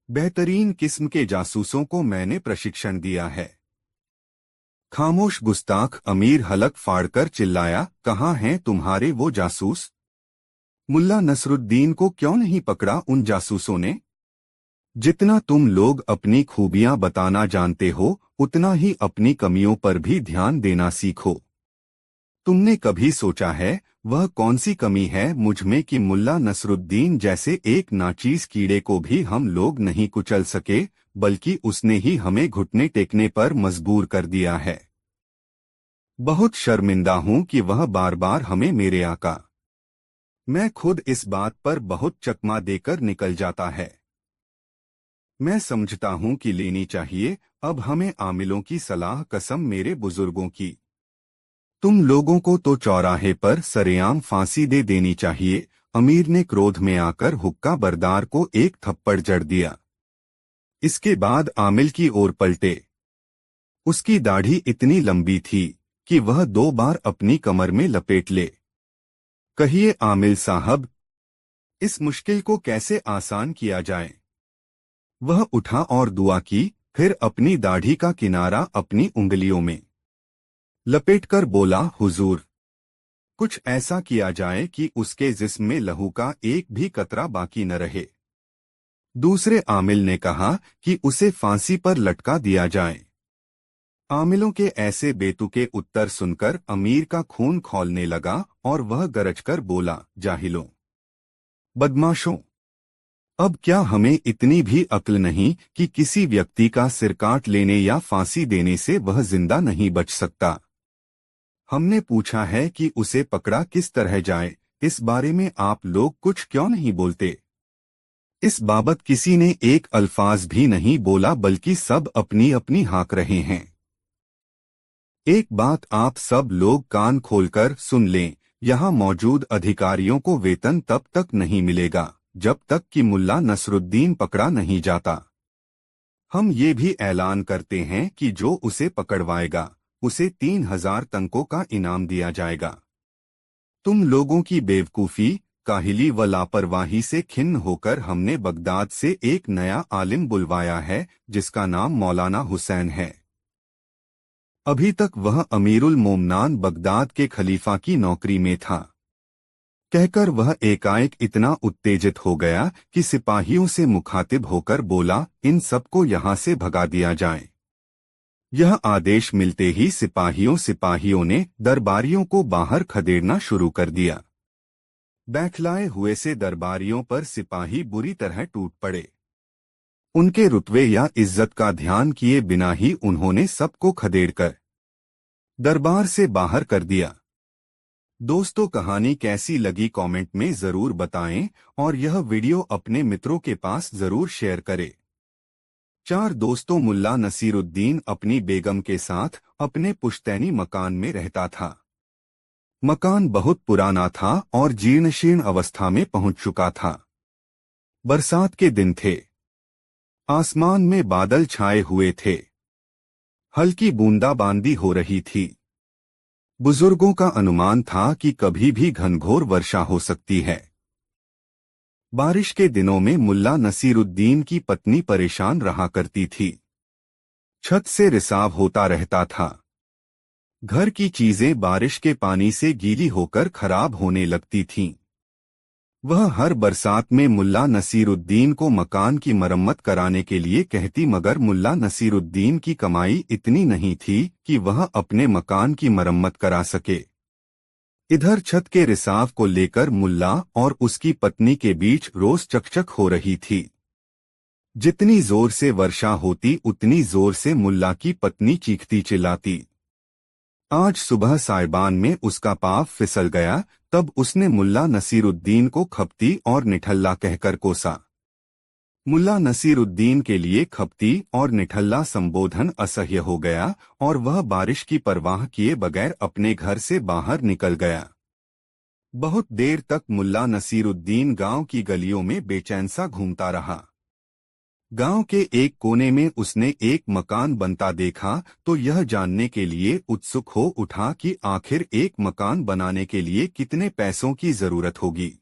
बेहतरीन किस्म के जासूसों को मैंने प्रशिक्षण दिया है। खामोश गुस्ताख, अमीर हलक फाड़कर चिल्लाया, कहाँ हैं तुम्हारे वो जासूस? मुल्ला नसरुद्दीन को क्यों नहीं पकड़ा उन जासूसों ने? जितना तुम लोग अपनी खूबियां बताना जानते हो, उतना ही अपनी कमियों पर भी ध्यान देना सीखो। तुमने कभी सोचा है वह कौन सी कमी है मुझ में कि मुल्ला नसरुद्दीन जैसे एक नाचीज कीड़े को भी हम लोग नहीं कुचल सके, बल्कि उसने ही हमें घुटने टेकने पर मजबूर कर दिया है। बहुत शर्मिंदा हूं कि वह बार बार हमें मेरे आका, मैं खुद इस बात पर बहुत चकमा देकर निकल जाता है। मैं समझता हूं कि लेनी चाहिए अब हमें आमिलों की सलाह, कसम मेरे बुजुर्गों की। तुम लोगों को तो चौराहे पर सरेआम फांसी दे देनी चाहिए। अमीर ने क्रोध में आकर हुक्का बरदार को एक थप्पड़ जड़ दिया। इसके बाद आमिल की ओर पलटे। उसकी दाढ़ी इतनी लंबी थी कि वह 2 बार अपनी कमर में लपेट ले। कहिए आमिल साहब, इस मुश्किल को कैसे आसान किया जाए? वह उठा और दुआ की, फिर अपनी दाढ़ी का किनारा अपनी उंगलियों में लपेटकर बोला, हुजूर, कुछ ऐसा किया जाए कि उसके जिस्म में लहू का एक भी कतरा बाकी न रहे। दूसरे आमिल ने कहा कि उसे फांसी पर लटका दिया जाए। आमिलों के ऐसे बेतुके उत्तर सुनकर अमीर का खून खौलने लगा और वह गरजकर बोला, जाहिलों, बदमाशों, अब क्या हमें इतनी भी अक्ल नहीं कि किसी व्यक्ति का सिर काट लेने या फांसी देने से वह जिंदा नहीं बच सकता? हमने पूछा है कि उसे पकड़ा किस तरह जाए, इस बारे में आप लोग कुछ क्यों नहीं बोलते? इस बाबत किसी ने एक अल्फाज भी नहीं बोला, बल्कि सब अपनी अपनी हाँक रहे हैं। एक बात आप सब लोग कान खोलकर सुन लें, यहाँ मौजूद अधिकारियों को वेतन तब तक नहीं मिलेगा जब तक कि मुल्ला नसरुद्दीन पकड़ा नहीं जाता। हम ये भी ऐलान करते हैं कि जो उसे पकड़वाएगा उसे 3000 तंकों का इनाम दिया जाएगा। तुम लोगों की बेवकूफ़ी, काहिली व लापरवाही से खिन्न होकर हमने बगदाद से एक नया आलिम बुलवाया है जिसका नाम मौलाना हुसैन है। अभी तक वह अमीरुल मोमनान बगदाद के खलीफा की नौकरी में था। कहकर वह एकाएक इतना उत्तेजित हो गया कि सिपाहियों से मुखातिब होकर बोला, इन सबको यहाँ से भगा दिया जाए। यह आदेश मिलते ही सिपाहियों ने दरबारियों को बाहर खदेड़ना शुरू कर दिया। बौखलाए हुए से दरबारियों पर सिपाही बुरी तरह टूट पड़े। उनके रुतबे या इज्जत का ध्यान किए बिना ही उन्होंने सबको खदेड़कर दरबार से बाहर कर दिया। दोस्तों, कहानी कैसी लगी कमेंट में जरूर बताएं और यह वीडियो अपने मित्रों के पास जरूर शेयर करें। 4 दोस्तों मुल्ला नसीरुद्दीन अपनी बेगम के साथ अपने पुश्तैनी मकान में रहता था। मकान बहुत पुराना था और जीर्णशीर्ण अवस्था में पहुंच चुका था। बरसात के दिन थे। आसमान में बादल छाए हुए थे। हल्की बूंदाबांदी हो रही थी। बुजुर्गों का अनुमान था कि कभी भी घनघोर वर्षा हो सकती है। बारिश के दिनों में मुल्ला नसीरुद्दीन की पत्नी परेशान रहा करती थी। छत से रिसाव होता रहता था। घर की चीजें बारिश के पानी से गीली होकर खराब होने लगती थीं। वह हर बरसात में मुल्ला नसीरुद्दीन को मकान की मरम्मत कराने के लिए कहती, मगर मुल्ला नसीरुद्दीन की कमाई इतनी नहीं थी कि वह अपने मकान की मरम्मत करा सके। इधर छत के रिसाव को लेकर मुल्ला और उसकी पत्नी के बीच रोज चकचक हो रही थी। जितनी जोर से वर्षा होती उतनी जोर से मुल्ला की पत्नी चीखती चिल्लाती। आज सुबह साइबान में उसका पाँव फिसल गया, तब उसने मुल्ला नसीरुद्दीन को खपती और निठल्ला कहकर कोसा। मुल्ला नसीरुद्दीन के लिए खपती और निठल्ला संबोधन असह्य हो गया और वह बारिश की परवाह किए बगैर अपने घर से बाहर निकल गया। बहुत देर तक मुल्ला नसीरुद्दीन गांव की गलियों में बेचैन सा घूमता रहा। गांव के एक कोने में उसने एक मकान बनता देखा तो यह जानने के लिए उत्सुक हो उठा कि आखिर एक मकान बनाने के लिए कितने पैसों की जरूरत होगी।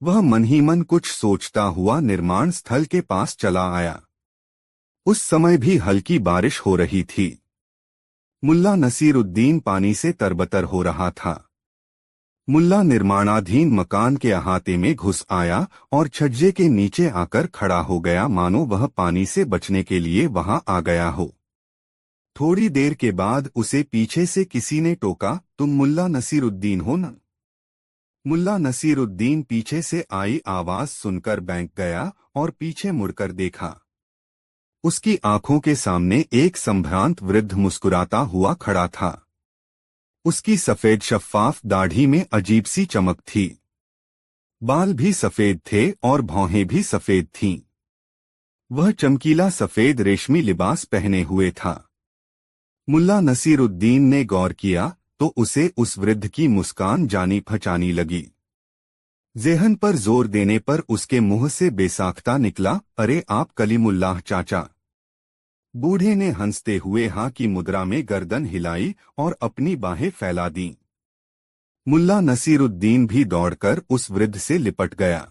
वह मन ही मन कुछ सोचता हुआ निर्माण स्थल के पास चला आया। उस समय भी हल्की बारिश हो रही थी। मुल्ला नसीरुद्दीन पानी से तरबतर हो रहा था। मुल्ला निर्माणाधीन मकान के अहाते में घुस आया और छज्जे के नीचे आकर खड़ा हो गया, मानो वह पानी से बचने के लिए वहां आ गया हो। थोड़ी देर के बाद उसे पीछे से किसी ने टोका, तुम मुल्ला नसीरुद्दीन हो न? मुल्ला नसीरुद्दीन पीछे से आई आवाज सुनकर बैंक गया और पीछे मुड़कर देखा। उसकी आंखों के सामने एक संभ्रांत वृद्ध मुस्कुराता हुआ खड़ा था। उसकी सफेद शफ्फाफ दाढ़ी में अजीब सी चमक थी। बाल भी सफेद थे और भौहें भी सफेद थीं। वह चमकीला सफेद रेशमी लिबास पहने हुए था। मुल्ला नसीरुद्दीन ने गौर किया तो उसे उस वृद्ध की मुस्कान जानी पहचानी लगी। ज़ेहन पर जोर देने पर उसके मुंह से बेसाख्ता निकला, अरे आप कलीमुल्लाह चाचा। बूढ़े ने हंसते हुए हाँ की मुद्रा में गर्दन हिलाई और अपनी बाहें फैला दी। मुल्ला नसीरुद्दीन भी दौड़कर उस वृद्ध से लिपट गया।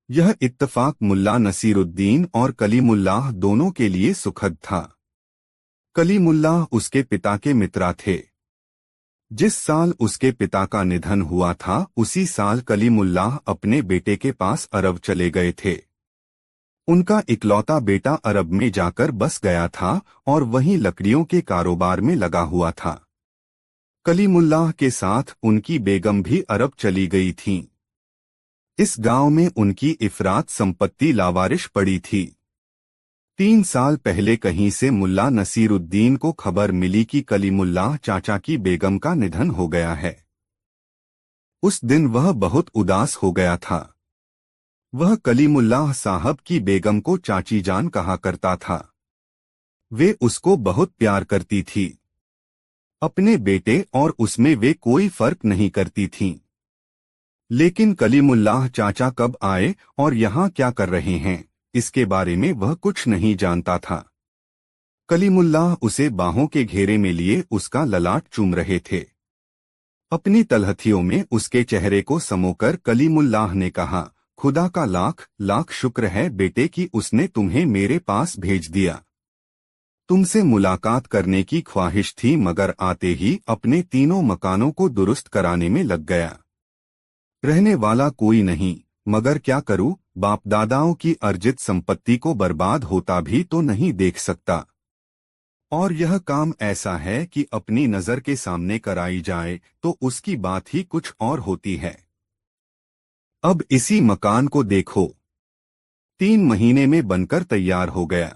यह इत्तफाक मुल्ला नसीरुद्दीन और कलीमुल्लाह दोनों के लिए सुखद था। कलीमुल्लाह उसके पिता के मित्र थे। जिस साल उसके पिता का निधन हुआ था उसी साल कलीमुल्लाह अपने बेटे के पास अरब चले गए थे। उनका इकलौता बेटा अरब में जाकर बस गया था और वहीं लकड़ियों के कारोबार में लगा हुआ था। कलीमुल्लाह के साथ उनकी बेगम भी अरब चली गई थीं। इस गांव में उनकी इफरात संपत्ति लावारिश पड़ी थी। 3 साल पहले कहीं से मुल्ला नसीरुद्दीन को खबर मिली कि कलीमुल्लाह चाचा की बेगम का निधन हो गया है। उस दिन वह बहुत उदास हो गया था। वह कलीमुल्लाह साहब की बेगम को चाची जान कहा करता था। वे उसको बहुत प्यार करती थी। अपने बेटे और उसमें वे कोई फर्क नहीं करती थीं। लेकिन कलीमुल्लाह चाचा कब आए और यहाँ क्या कर रहे हैं, इसके बारे में वह कुछ नहीं जानता था। कलीमुल्लाह उसे बाहों के घेरे में लिए उसका ललाट चूम रहे थे। अपनी तलहथियों में उसके चेहरे को समोकर कलीमुल्लाह ने कहा, खुदा का लाख लाख शुक्र है बेटे कि उसने तुम्हें मेरे पास भेज दिया। तुमसे मुलाकात करने की ख्वाहिश थी मगर आते ही अपने तीनों मकानों को दुरुस्त कराने में लग गया। रहने वाला कोई नहीं, मगर क्या करूं, बाप दादाओं की अर्जित संपत्ति को बर्बाद होता भी तो नहीं देख सकता। और यह काम ऐसा है कि अपनी नजर के सामने कराई जाए तो उसकी बात ही कुछ और होती है। अब इसी मकान को देखो, 3 महीने में बनकर तैयार हो गया।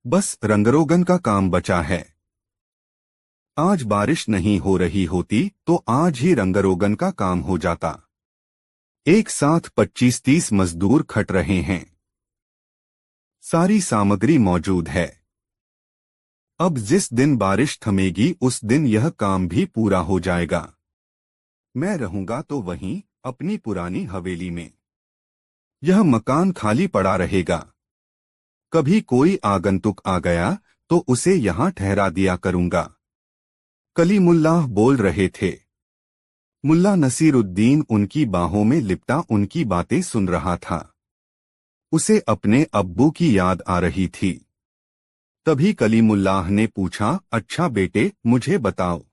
बस रंगरोगन का काम बचा है। आज बारिश नहीं हो रही होती तो आज ही रंगरोगन का काम हो जाता। एक साथ 25-30 मजदूर खट रहे हैं। सारी सामग्री मौजूद है। अब जिस दिन बारिश थमेगी उस दिन यह काम भी पूरा हो जाएगा। मैं रहूंगा तो वहीं अपनी पुरानी हवेली में। यह मकान खाली पड़ा रहेगा। कभी कोई आगंतुक आ गया तो उसे यहाँ ठहरा दिया करूंगा। कलीमुल्लाह बोल रहे थे। मुल्ला नसीरुद्दीन उनकी बाहों में लिपटा उनकी बातें सुन रहा था। उसे अपने अब्बू की याद आ रही थी। तभी कलीमुल्लाह ने पूछा, अच्छा बेटे मुझे बताओ,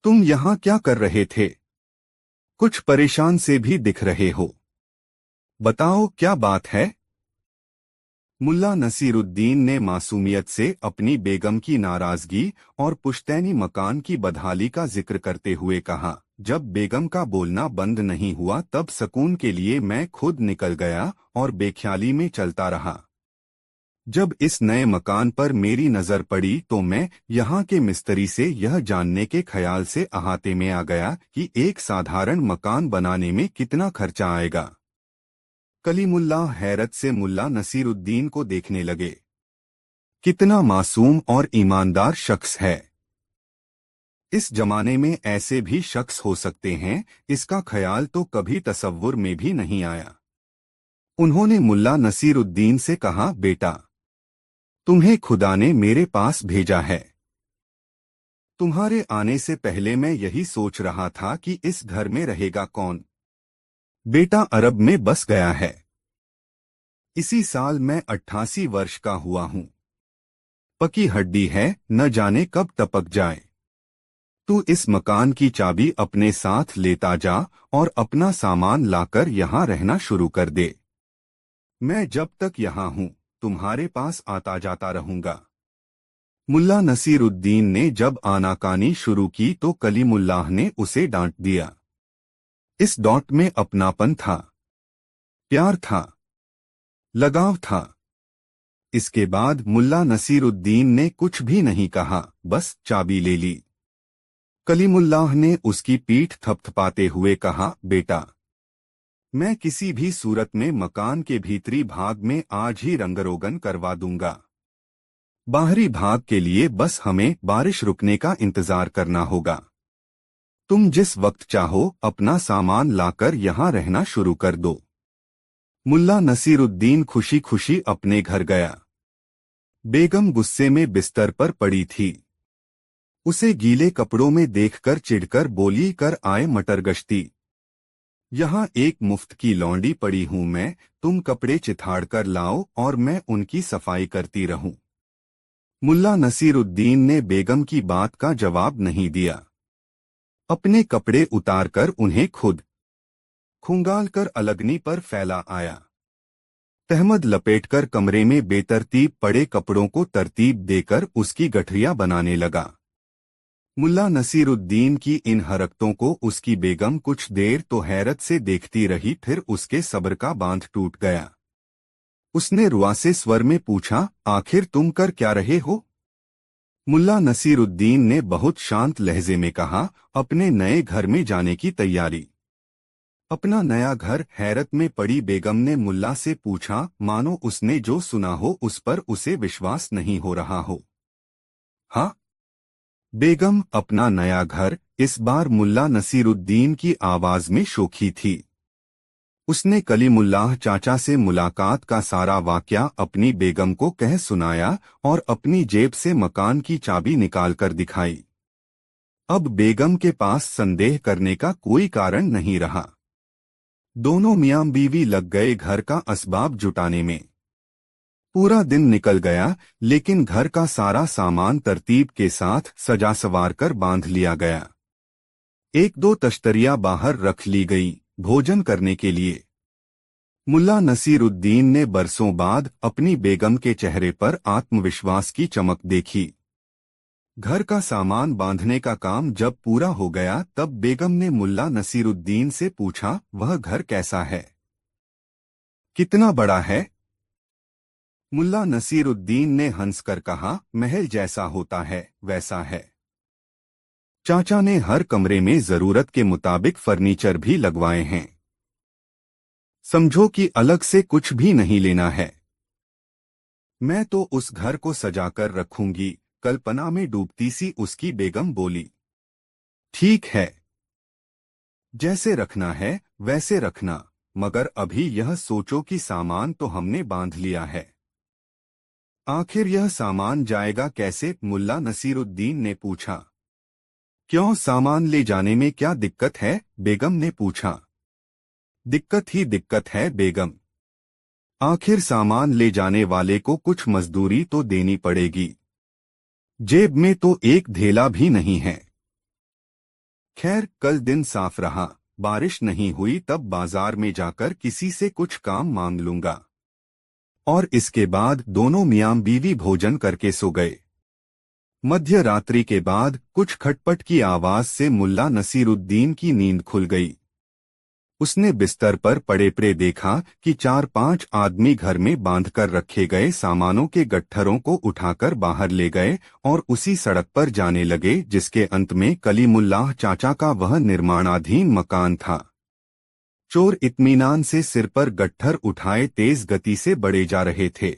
तुम यहाँ क्या कर रहे थे? कुछ परेशान से भी दिख रहे हो। बताओ क्या बात है? मुल्ला नसीरुद्दीन ने मासूमियत से अपनी बेगम की नाराजगी और पुश्तैनी मकान की बदहाली का जिक्र करते हुए कहा, जब बेगम का बोलना बंद नहीं हुआ तब सुकून के लिए मैं खुद निकल गया और बेख्याली में चलता रहा। जब इस नए मकान पर मेरी नजर पड़ी तो मैं यहाँ के मिस्त्री से यह जानने के ख्याल से अहाते में आ गया कि एक साधारण मकान बनाने में कितना खर्चा आएगा। कलीमुल्लाह हैरत से मुल्ला नसीरुद्दीन को देखने लगे। कितना मासूम और ईमानदार शख्स है। इस जमाने में ऐसे भी शख्स हो सकते हैं, इसका ख्याल तो कभी तसव्वुर में भी नहीं आया। उन्होंने मुल्ला नसीरुद्दीन से कहा, बेटा तुम्हें खुदा ने मेरे पास भेजा है। तुम्हारे आने से पहले मैं यही सोच रहा था कि इस घर में रहेगा कौन। बेटा अरब में बस गया है। इसी साल मैं 88 वर्ष का हुआ हूं। पकी हड्डी है, न जाने कब टपक जाए। तू इस मकान की चाबी अपने साथ लेता जा और अपना सामान लाकर यहाँ रहना शुरू कर दे। मैं जब तक यहाँ हूँ तुम्हारे पास आता जाता रहूंगा। मुल्ला नसीरुद्दीन ने जब आनाकानी शुरू की तो कलीमुल्लाह ने उसे डांट दिया। इस डॉट में अपनापन था, प्यार था, लगाव था। इसके बाद मुल्ला नसीरुद्दीन ने कुछ भी नहीं कहा, बस चाबी ले ली। कलीमुल्लाह ने उसकी पीठ थपथपाते हुए कहा, बेटा मैं किसी भी सूरत में मकान के भीतरी भाग में आज ही रंगरोगन करवा दूंगा। बाहरी भाग के लिए बस हमें बारिश रुकने का इंतजार करना होगा। तुम जिस वक्त चाहो अपना सामान लाकर यहाँ रहना शुरू कर दो। मुल्ला नसीरुद्दीन खुशी खुशी अपने घर गया। बेगम गुस्से में बिस्तर पर पड़ी थी। उसे गीले कपड़ों में देखकर चिढ़कर बोली, कर आए मटर गश्ती। यहाँ एक मुफ्त की लौंडी पड़ी हूँ मैं, तुम कपड़े चिथाड़ कर लाओ और मैं उनकी सफाई करती रहूं। मुल्ला नसीरुद्दीन ने बेगम की बात का जवाब नहीं दिया। अपने कपड़े उतारकर उन्हें खुद खंगाल कर अलगनी पर फैला आया। तहमद लपेटकर कमरे में बेतरतीब पड़े कपड़ों को तरतीब देकर उसकी गठरियां बनाने लगा। मुल्ला नसीरुद्दीन की इन हरकतों को उसकी बेगम कुछ देर तो हैरत से देखती रही, फिर उसके सब्र का बांध टूट गया। उसने रुआसे स्वर में पूछा, आखिर तुम कर क्या रहे हो? मुल्ला नसीरुद्दीन ने बहुत शांत लहजे में कहा, अपने नए घर में जाने की तैयारी। अपना नया घर? हैरत में पड़ी बेगम ने मुल्ला से पूछा, मानो उसने जो सुना हो उस पर उसे विश्वास नहीं हो रहा हो। हाँ बेगम, अपना नया घर? इस बार मुल्ला नसीरुद्दीन की आवाज में शोखी थी। उसने कलीमुल्लाह चाचा से मुलाकात का सारा वाकया अपनी बेगम को कह सुनाया और अपनी जेब से मकान की चाबी निकालकर दिखाई। अब बेगम के पास संदेह करने का कोई कारण नहीं रहा। दोनों मियां बीवी लग गए घर का असबाब जुटाने में। पूरा दिन निकल गया, लेकिन घर का सारा सामान तरतीब के साथ सजा सवार कर बांध लिया गया। एक दो तश्तरियां बाहर रख ली गई भोजन करने के लिए। मुल्ला नसीरुद्दीन ने बरसों बाद अपनी बेगम के चेहरे पर आत्मविश्वास की चमक देखी। घर का सामान बांधने का काम जब पूरा हो गया तब बेगम ने मुल्ला नसीरुद्दीन से पूछा, वह घर कैसा है? कितना बड़ा है? मुल्ला नसीरुद्दीन ने हंसकर कहा, महल जैसा होता है वैसा है। चाचा ने हर कमरे में जरूरत के मुताबिक फर्नीचर भी लगवाए हैं। समझो कि अलग से कुछ भी नहीं लेना है। मैं तो उस घर को सजाकर रखूंगी, कल्पना में डूबती सी उसकी बेगम बोली। ठीक है, जैसे रखना है वैसे रखना, मगर अभी यह सोचो कि सामान तो हमने बांध लिया है। आखिर यह सामान जाएगा कैसे? मुल्ला नसीरुद्दीन ने पूछा। क्यों, सामान ले जाने में क्या दिक्कत है? बेगम ने पूछा। दिक्कत ही दिक्कत है बेगम। आखिर सामान ले जाने वाले को कुछ मजदूरी तो देनी पड़ेगी। जेब में तो एक धेला भी नहीं है। खैर, कल दिन साफ रहा, बारिश नहीं हुई तब बाजार में जाकर किसी से कुछ काम मांग लूंगा। और इसके बाद दोनों मियां बीवी भोजन करके सो गए। मध्य रात्रि के बाद कुछ खटपट की आवाज से मुल्ला नसीरुद्दीन की नींद खुल गई। उसने बिस्तर पर पड़े पड़े देखा कि 4-5 आदमी घर में बांधकर रखे गए सामानों के गट्ठरों को उठाकर बाहर ले गए और उसी सड़क पर जाने लगे जिसके अंत में कलीमुल्लाह चाचा का वह निर्माणाधीन मकान था। चोर इत्मीनान से सिर पर गट्ठर उठाए तेज गति से बढ़े जा रहे थे।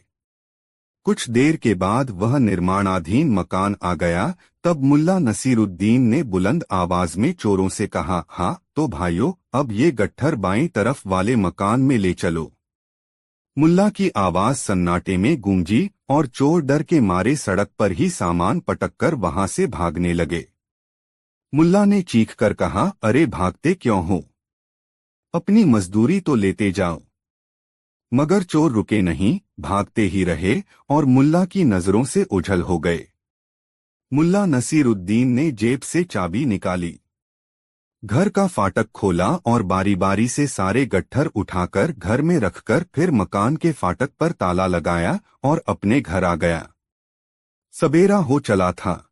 कुछ देर के बाद वह निर्माणाधीन मकान आ गया। तब मुल्ला नसीरुद्दीन ने बुलंद आवाज में चोरों से कहा, हाँ तो भाइयों, अब ये गट्ठर बाईं तरफ वाले मकान में ले चलो। मुल्ला की आवाज सन्नाटे में गूंजी और चोर डर के मारे सड़क पर ही सामान पटककर वहां से भागने लगे। मुल्ला ने चीखकर कहा, अरे भागते क्यों हो? अपनी मजदूरी तो लेते जाओ। मगर चोर रुके नहीं, भागते ही रहे और मुल्ला की नजरों से ओझल हो गए। मुल्ला नसीरुद्दीन ने जेब से चाबी निकाली, घर का फाटक खोला और बारी बारी से सारे गट्ठर उठाकर घर में रखकर फिर मकान के फाटक पर ताला लगाया और अपने घर आ गया। सबेरा हो चला था।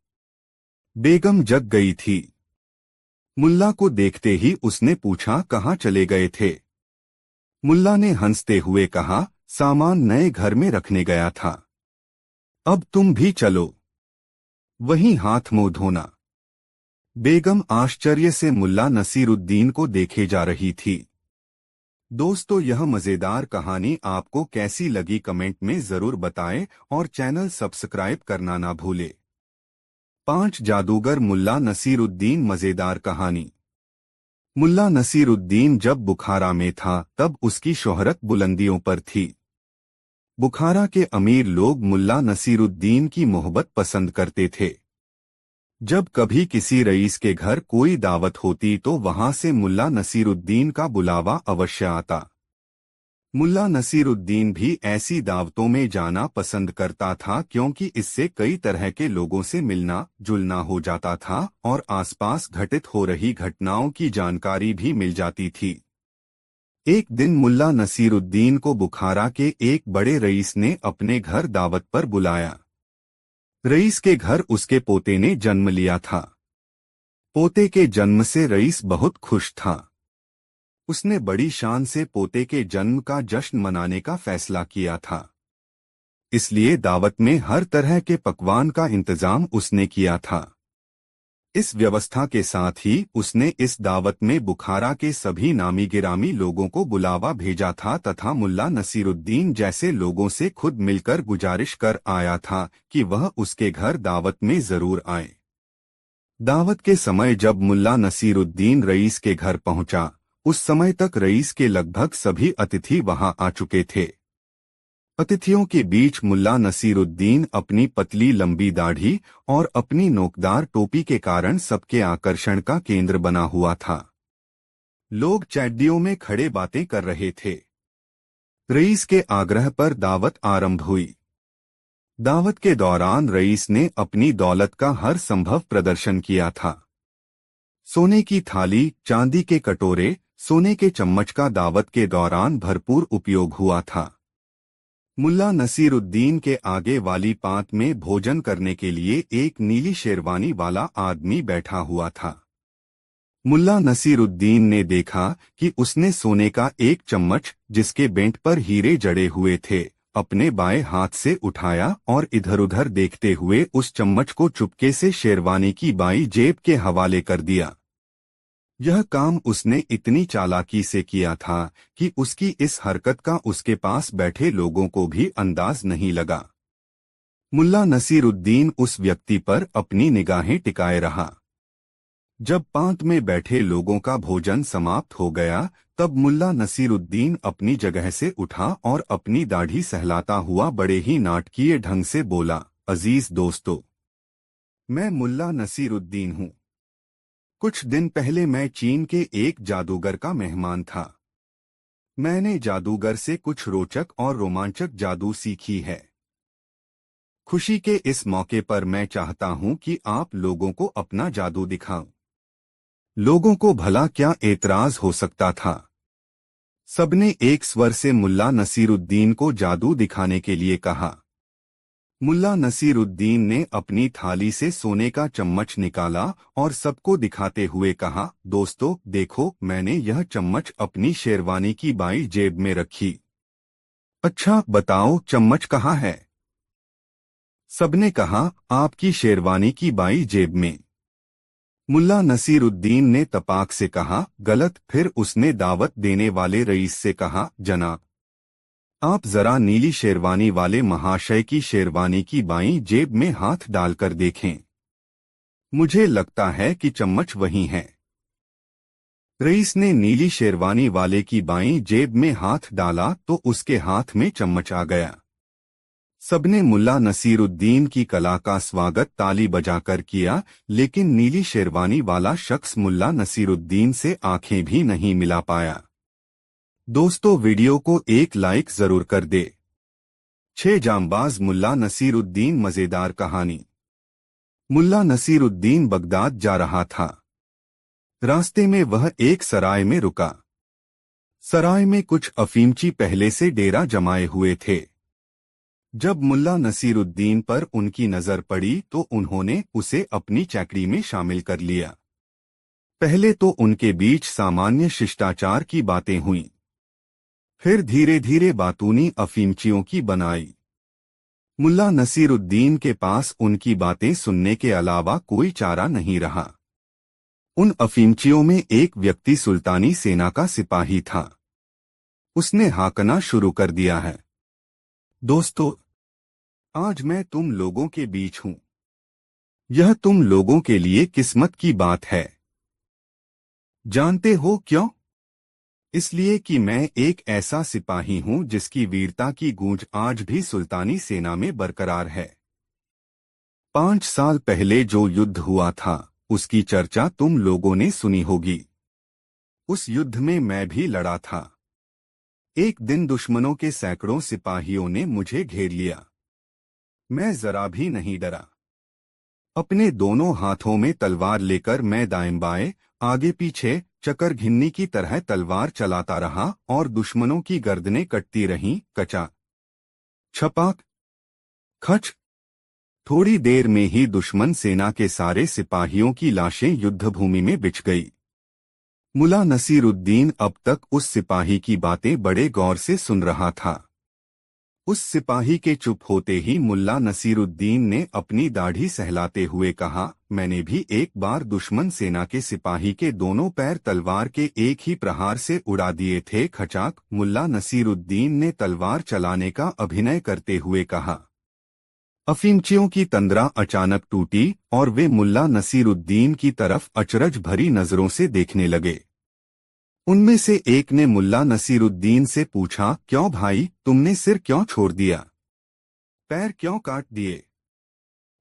बेगम जग गई थी। मुल्ला को देखते ही उसने पूछा, कहाँ चले गए थे? मुल्ला ने हंसते हुए कहा, सामान नए घर में रखने गया था। अब तुम भी चलो, वहीं हाथ मुंह धोना। बेगम आश्चर्य से मुल्ला नसीरुद्दीन को देखे जा रही थी। दोस्तों, यह मजेदार कहानी आपको कैसी लगी कमेंट में जरूर बताएं और चैनल सब्सक्राइब करना ना भूले। 5 जादूगर मुल्ला नसीरुद्दीन मजेदार कहानी। मुल्ला नसीरुद्दीन जब बुखारा में था तब उसकी शोहरत बुलंदियों पर थी। बुखारा के अमीर लोग मुल्ला नसीरुद्दीन की मोहब्बत पसंद करते थे। जब कभी किसी रईस के घर कोई दावत होती तो वहां से मुल्ला नसीरुद्दीन का बुलावा अवश्य आता। मुल्ला नसीरुद्दीन भी ऐसी दावतों में जाना पसंद करता था क्योंकि इससे कई तरह के लोगों से मिलना जुलना हो जाता था और आसपास घटित हो रही घटनाओं की जानकारी भी मिल जाती थी। एक दिन मुल्ला नसीरुद्दीन को बुखारा के एक बड़े रईस ने अपने घर दावत पर बुलाया। रईस के घर उसके पोते ने जन्म लिया था। पोते के जन्म से रईस बहुत खुश था। उसने बड़ी शान से पोते के जन्म का जश्न मनाने का फैसला किया था। इसलिए दावत में हर तरह के पकवान का इंतजाम उसने किया था। इस व्यवस्था के साथ ही उसने इस दावत में बुखारा के सभी नामी गिरामी लोगों को बुलावा भेजा था तथा मुल्ला नसीरुद्दीन जैसे लोगों से खुद मिलकर गुजारिश कर आया था कि वह उसके घर दावत में जरूर आए। दावत के समय जब मुल्ला नसीरुद्दीन रईस के घर पहुंचा, उस समय तक रईस के लगभग सभी अतिथि वहां आ चुके थे। अतिथियों के बीच मुल्ला नसीरुद्दीन अपनी पतली लंबी दाढ़ी और अपनी नोकदार टोपी के कारण सबके आकर्षण का केंद्र बना हुआ था। लोग चैड्डियों में खड़े बातें कर रहे थे। रईस के आग्रह पर दावत आरंभ हुई। दावत के दौरान रईस ने अपनी दौलत का हर संभव प्रदर्शन किया था। सोने की थाली, चांदी के कटोरे, सोने के चम्मच का दावत के दौरान भरपूर उपयोग हुआ था। मुल्ला नसीरुद्दीन के आगे वाली पांत में भोजन करने के लिए एक नीली शेरवानी वाला आदमी बैठा हुआ था। मुल्ला नसीरुद्दीन ने देखा कि उसने सोने का एक चम्मच, जिसके बेंट पर हीरे जड़े हुए थे, अपने बाएं हाथ से उठाया और इधर-उधर देखते हुए उस चम्मच को चुपके से शेरवानी की बाईं जेब के हवाले कर दिया। यह काम उसने इतनी चालाकी से किया था कि उसकी इस हरकत का उसके पास बैठे लोगों को भी अंदाज नहीं लगा। मुल्ला नसीरुद्दीन उस व्यक्ति पर अपनी निगाहें टिकाए रहा। जब पांत में बैठे लोगों का भोजन समाप्त हो गया, तब मुल्ला नसीरुद्दीन अपनी जगह से उठा और अपनी दाढ़ी सहलाता हुआ बड़े ही नाटकीय ढंग से बोला, अजीज दोस्तों, मैं मुल्ला नसीरुद्दीन हूँ। कुछ दिन पहले मैं चीन के एक जादूगर का मेहमान था। मैंने जादूगर से कुछ रोचक और रोमांचक जादू सीखी है। खुशी के इस मौके पर मैं चाहता हूं कि आप लोगों को अपना जादू दिखाऊं। लोगों को भला क्या एतराज हो सकता था। सबने एक स्वर से मुल्ला नसीरुद्दीन को जादू दिखाने के लिए कहा। मुल्ला नसीरुद्दीन ने अपनी थाली से सोने का चम्मच निकाला और सबको दिखाते हुए कहा, दोस्तों देखो, मैंने यह चम्मच अपनी शेरवानी की बाईं जेब में रखी। अच्छा बताओ, चम्मच कहाँ है? सबने कहा, आपकी शेरवानी की बाईं जेब में। मुल्ला नसीरुद्दीन ने तपाक से कहा, गलत। फिर उसने दावत देने वाले रईस से कहा, जनाब, आप जरा नीली शेरवानी वाले महाशय की शेरवानी की बाईं जेब में हाथ डालकर देखें। मुझे लगता है कि चम्मच वही है। रईस ने नीली शेरवानी वाले की बाईं जेब में हाथ डाला तो उसके हाथ में चम्मच आ गया। सबने मुल्ला नसीरुद्दीन की कला का स्वागत ताली बजाकर किया, लेकिन नीली शेरवानी वाला शख्स मुल्ला नसीरुद्दीन से आंखें भी नहीं मिला पाया। दोस्तों वीडियो को एक लाइक जरूर कर दे। 6 जांबाज मुल्ला नसीरुद्दीन मजेदार कहानी। मुल्ला नसीरुद्दीन बगदाद जा रहा था। रास्ते में वह एक सराय में रुका। सराय में कुछ अफीमची पहले से डेरा जमाए हुए थे। जब मुल्ला नसीरुद्दीन पर उनकी नजर पड़ी तो उन्होंने उसे अपनी चैकड़ी में शामिल कर लिया। पहले तो उनके बीच सामान्य शिष्टाचार की बातें हुईं। फिर धीरे धीरे बातूनी अफीमचियों की बनाई। मुल्ला नसीरुद्दीन के पास उनकी बातें सुनने के अलावा कोई चारा नहीं रहा। उन अफीमचियों में एक व्यक्ति सुल्तानी सेना का सिपाही था। उसने हाकना शुरू कर दिया है, दोस्तों, आज मैं तुम लोगों के बीच हूं। यह तुम लोगों के लिए किस्मत की बात है। जानते हो क्यों? इसलिए कि मैं एक ऐसा सिपाही हूं जिसकी वीरता की गूंज आज भी सुल्तानी सेना में बरकरार है। 5 साल पहले जो युद्ध हुआ था, उसकी चर्चा तुम लोगों ने सुनी होगी। उस युद्ध में मैं भी लड़ा था। एक दिन दुश्मनों के सैकड़ों सिपाहियों ने मुझे घेर लिया। मैं जरा भी नहीं डरा। अपने दोनों हाथों में तलवार लेकर मैं दाएं बाएं, आगे पीछे चकर घिन्नी की तरह तलवार चलाता रहा और दुश्मनों की गर्दनें कटती रहीं। कचा छपाक खच। थोड़ी देर में ही दुश्मन सेना के सारे सिपाहियों की लाशें युद्धभूमि में बिछ गई। मुल्ला नसीरुद्दीन अब तक उस सिपाही की बातें बड़े गौर से सुन रहा था। उस सिपाही के चुप होते ही मुल्ला नसीरुद्दीन ने अपनी दाढ़ी सहलाते हुए कहा, मैंने भी एक बार दुश्मन सेना के सिपाही के दोनों पैर तलवार के एक ही प्रहार से उड़ा दिए थे। खचाक। मुल्ला नसीरुद्दीन ने तलवार चलाने का अभिनय करते हुए कहा। अफीमचियों की तंद्रा अचानक टूटी और वे मुल्ला नसीरुद्दीन की तरफ अचरज भरी नजरों से देखने लगे। उनमें से एक ने मुल्ला नसीरुद्दीन से पूछा, क्यों भाई, तुमने सिर क्यों छोड़ दिया, पैर क्यों काट दिए?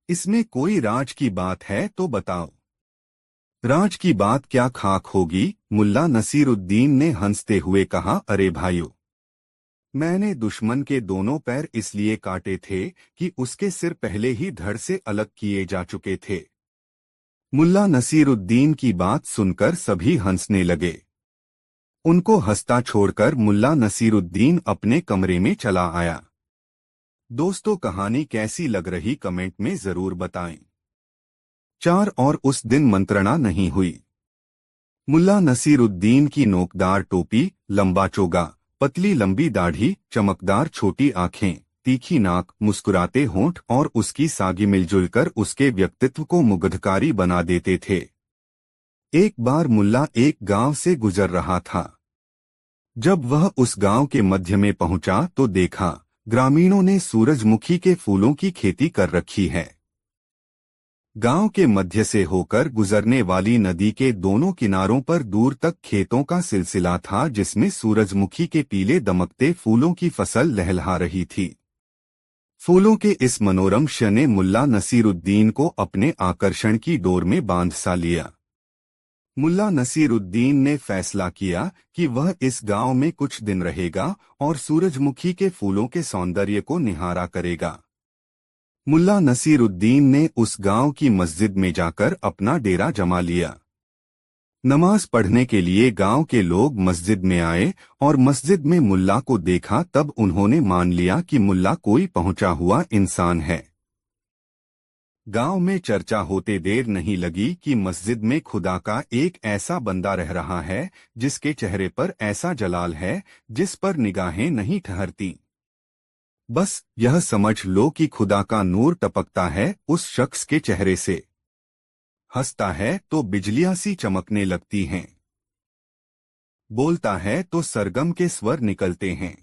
इसमें कोई राज की बात है तो बताओ। राज की बात क्या खाक होगी, मुल्ला नसीरुद्दीन ने हंसते हुए कहा, अरे भाइयों, मैंने दुश्मन के दोनों पैर इसलिए काटे थे कि उसके सिर पहले ही धड़ से अलग किए जा चुके थे। मुल्ला नसीरुद्दीन की बात सुनकर सभी हंसने लगे। उनको हंसता छोड़कर मुल्ला नसीरुद्दीन अपने कमरे में चला आया। दोस्तों, कहानी कैसी लग रही कमेंट में जरूर बताएं। 4 और उस दिन मंत्रणा नहीं हुई। मुल्ला नसीरुद्दीन की नोकदार टोपी, लंबा चोगा, पतली लंबी दाढ़ी, चमकदार छोटी आंखें, तीखी नाक, मुस्कुराते होंठ और उसकी सागी मिलजुल कर उसके व्यक्तित्व को मुग्धकारी बना देते थे। एक बार मुल्ला एक गांव से गुजर रहा था। जब वह उस गांव के मध्य में पहुंचा तो देखा, ग्रामीणों ने सूरजमुखी के फूलों की खेती कर रखी है। गांव के मध्य से होकर गुजरने वाली नदी के दोनों किनारों पर दूर तक खेतों का सिलसिला था, जिसमें सूरजमुखी के पीले दमकते फूलों की फसल लहलहा रही थी। फूलों के इस मनोरम दृश्य ने मुल्ला नसीरुद्दीन को अपने आकर्षण की डोर में बांध सा लिया। मुल्ला नसीरुद्दीन ने फैसला किया कि वह इस गांव में कुछ दिन रहेगा और सूरजमुखी के फूलों के सौंदर्य को निहारा करेगा। मुल्ला नसीरुद्दीन ने उस गांव की मस्जिद में जाकर अपना डेरा जमा लिया। नमाज पढ़ने के लिए गांव के लोग मस्जिद में आए और मस्जिद में मुल्ला को देखा, तब उन्होंने मान लिया कि मुल्ला कोई पहुंचा हुआ इंसान है। गांव में चर्चा होते देर नहीं लगी कि मस्जिद में खुदा का एक ऐसा बंदा रह रहा है जिसके चेहरे पर ऐसा जलाल है जिस पर निगाहें नहीं ठहरती। बस यह समझ लो कि खुदा का नूर टपकता है उस शख्स के चेहरे से। हंसता है तो बिजलियां सी चमकने लगती हैं, बोलता है तो सरगम के स्वर निकलते हैं।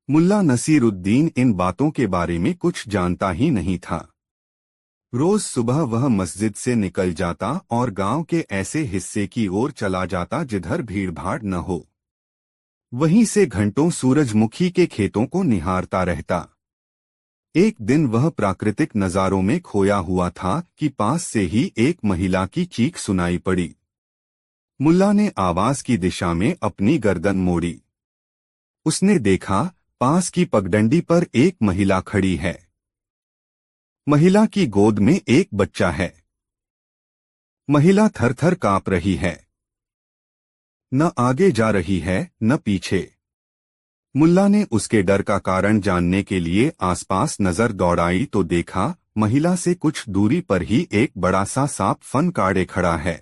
मुल्ला नसीरुद्दीन इन बातों के बारे में कुछ जानता ही नहीं था। रोज सुबह वह मस्जिद से निकल जाता और गांव के ऐसे हिस्से की ओर चला जाता जिधर भीड़भाड़ न हो। वहीं से घंटों सूरजमुखी के खेतों को निहारता रहता। एक दिन वह प्राकृतिक नजारों में खोया हुआ था कि पास से ही एक महिला की चीख सुनाई पड़ी। मुल्ला ने आवाज की दिशा में अपनी गर्दन मोड़ी। उसने देखा, पास की पगडंडी पर एक महिला खड़ी है। महिला की गोद में एक बच्चा है। महिला थर-थर कांप रही है, न आगे जा रही है न पीछे। मुल्ला ने उसके डर का कारण जानने के लिए आसपास नजर दौड़ाई तो देखा, महिला से कुछ दूरी पर ही एक बड़ा सा सांप फन काढ़े खड़ा है।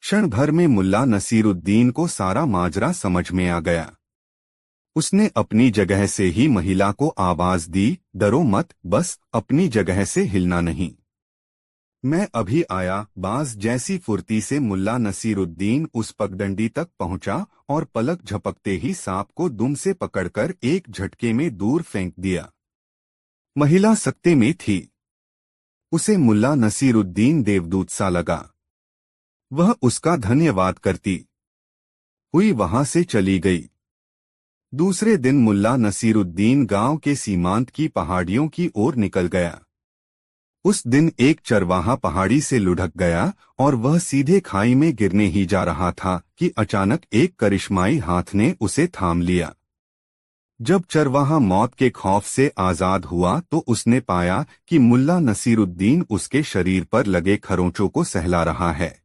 क्षण भर में मुल्ला नसीरुद्दीन को सारा माजरा समझ में आ गया। उसने अपनी जगह से ही महिला को आवाज दी, डरो मत, बस अपनी जगह से हिलना नहीं, मैं अभी आया। बाज जैसी फुर्ती से मुल्ला नसीरुद्दीन उस पगडंडी तक पहुंचा और पलक झपकते ही सांप को दुम से पकड़कर एक झटके में दूर फेंक दिया। महिला सकते में थी। उसे मुल्ला नसीरुद्दीन देवदूत सा लगा। वह उसका धन्यवाद करती हुई वहां से चली गई। दूसरे दिन मुल्ला नसीरुद्दीन गांव के सीमांत की पहाड़ियों की ओर निकल गया। उस दिन एक चरवाहा पहाड़ी से लुढ़क गया और वह सीधे खाई में गिरने ही जा रहा था कि अचानक एक करिश्माई हाथ ने उसे थाम लिया। जब चरवाहा मौत के खौफ से आजाद हुआ तो उसने पाया कि मुल्ला नसीरुद्दीन उसके शरीर पर लगे खरोंचों को सहला रहा है।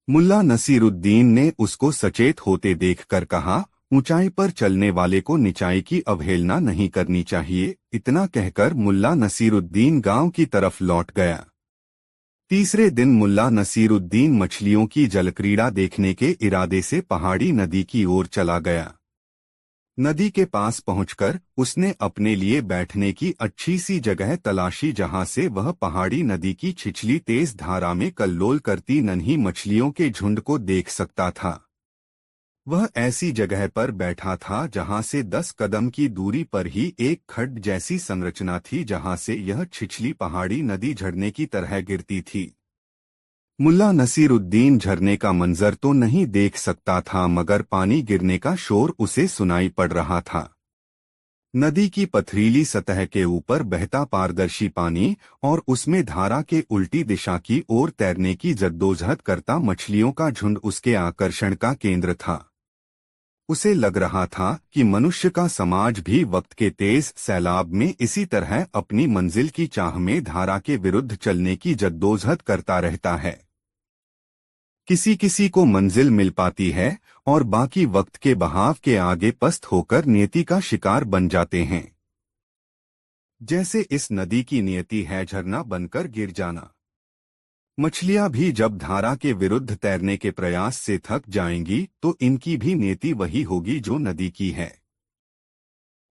मुल्ला नसीरुद्दीन ने उसको सचेत होते देखकर कहा, ऊंचाई पर चलने वाले को निचाई की अवहेलना नहीं करनी चाहिए। इतना कहकर मुल्ला नसीरुद्दीन गांव की तरफ लौट गया। तीसरे दिन मुल्ला नसीरुद्दीन मछलियों की जलक्रीड़ा देखने के इरादे से पहाड़ी नदी की ओर चला गया। नदी के पास पहुंचकर उसने अपने लिए बैठने की अच्छी सी जगह तलाशी, जहां से वह पहाड़ी नदी की छिछली तेज धारा में कल्लोल करती नन्ही मछलियों के झुंड को देख सकता था। वह ऐसी जगह पर बैठा था जहां से 10 कदम की दूरी पर ही एक खड्ड जैसी संरचना थी, जहां से यह छिछली पहाड़ी नदी झरने की तरह गिरती थी। मुल्ला नसीरुद्दीन झरने का मंजर तो नहीं देख सकता था, मगर पानी गिरने का शोर उसे सुनाई पड़ रहा था। नदी की पथरीली सतह के ऊपर बहता पारदर्शी पानी और उसमें धारा के उल्टी दिशा की ओर तैरने की जद्दोजहद करता मछलियों का झुंड उसके आकर्षण का केंद्र था। उसे लग रहा था कि मनुष्य का समाज भी वक्त के तेज सैलाब में इसी तरह अपनी मंजिल की चाह में धारा के विरुद्ध चलने की जद्दोजहद करता रहता है। किसी किसी को मंजिल मिल पाती है और बाकी वक्त के बहाव के आगे पस्त होकर नियति का शिकार बन जाते हैं। जैसे इस नदी की नियति है झरना बनकर गिर जाना। मछलियां भी जब धारा के विरुद्ध तैरने के प्रयास से थक जाएंगी तो इनकी भी नियति वही होगी जो नदी की है।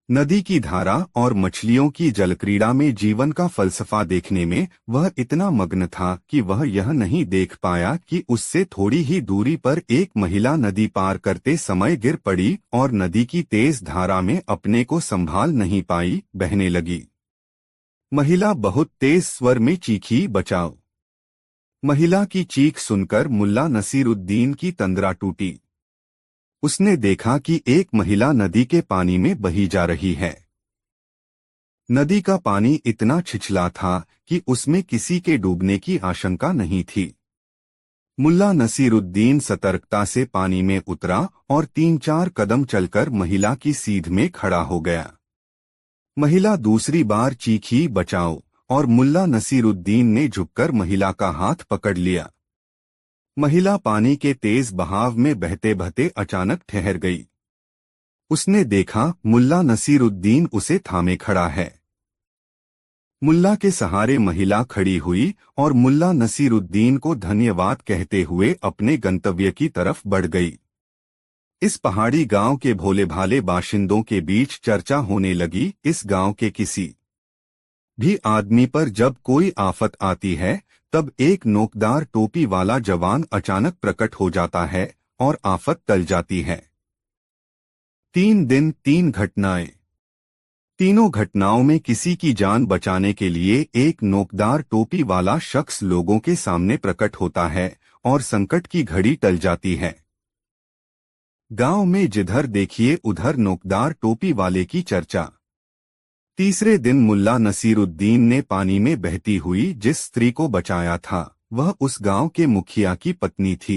नदी की धारा और मछलियों की जलक्रीड़ा में जीवन का फलसफा देखने में वह इतना मग्न था कि वह यह नहीं देख पाया कि उससे थोड़ी ही दूरी पर एक महिला नदी पार करते समय गिर पड़ी और नदी की तेज धारा में अपने को संभाल नहीं पाई, बहने लगी। महिला बहुत तेज स्वर में चीखी, बचाओ। महिला की चीख सुनकर मुल्ला नसीरुद्दीन की तंद्रा टूटी। उसने देखा कि एक महिला नदी के पानी में बही जा रही है। नदी का पानी इतना छिछला था कि उसमें किसी के डूबने की आशंका नहीं थी। मुल्ला नसीरुद्दीन सतर्कता से पानी में उतरा और 3-4 कदम चलकर महिला की सीध में खड़ा हो गया। महिला दूसरी बार चीखी, बचाओ, और मुल्ला नसीरुद्दीन ने झुककर महिला का हाथ पकड़ लिया। महिला पानी के तेज बहाव में बहते बहते अचानक ठहर गई। उसने देखा मुल्ला नसीरुद्दीन उसे थामे खड़ा है। मुल्ला के सहारे महिला खड़ी हुई और मुल्ला नसीरुद्दीन को धन्यवाद कहते हुए अपने गंतव्य की तरफ बढ़ गई। इस पहाड़ी गांव के भोले भाले बाशिंदों के बीच चर्चा होने लगी। इस गांव के किसी भी आदमी पर जब कोई आफत आती है तब एक नोकदार टोपी वाला जवान अचानक प्रकट हो जाता है और आफत टल जाती है। 3 दिन 3 घटनाएं। तीनों घटनाओं में किसी की जान बचाने के लिए एक नोकदार टोपी वाला शख्स लोगों के सामने प्रकट होता है और संकट की घड़ी टल जाती है। गांव में जिधर देखिए उधर नोकदार टोपी वाले की चर्चा। तीसरे दिन मुल्ला नसीरुद्दीन ने पानी में बहती हुई जिस स्त्री को बचाया था वह उस गांव के मुखिया की पत्नी थी।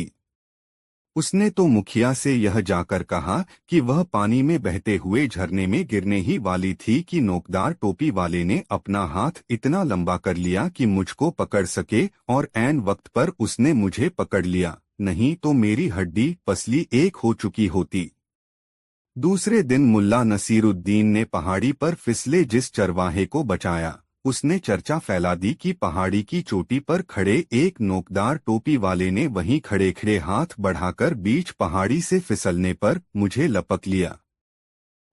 उसने तो मुखिया से यह जाकर कहा कि वह पानी में बहते हुए झरने में गिरने ही वाली थी कि नोकदार टोपी वाले ने अपना हाथ इतना लंबा कर लिया कि मुझको पकड़ सके, और ऐन वक्त पर उसने मुझे पकड़ लिया, नहीं तो मेरी हड्डी पसली एक हो चुकी होती। दूसरे दिन मुल्ला नसीरुद्दीन ने पहाड़ी पर फिसले जिस चरवाहे को बचाया उसने चर्चा फैला दी कि पहाड़ी की चोटी पर खड़े एक नोकदार टोपी वाले ने वहीं खड़े खड़े हाथ बढ़ाकर बीच पहाड़ी से फिसलने पर मुझे लपक लिया।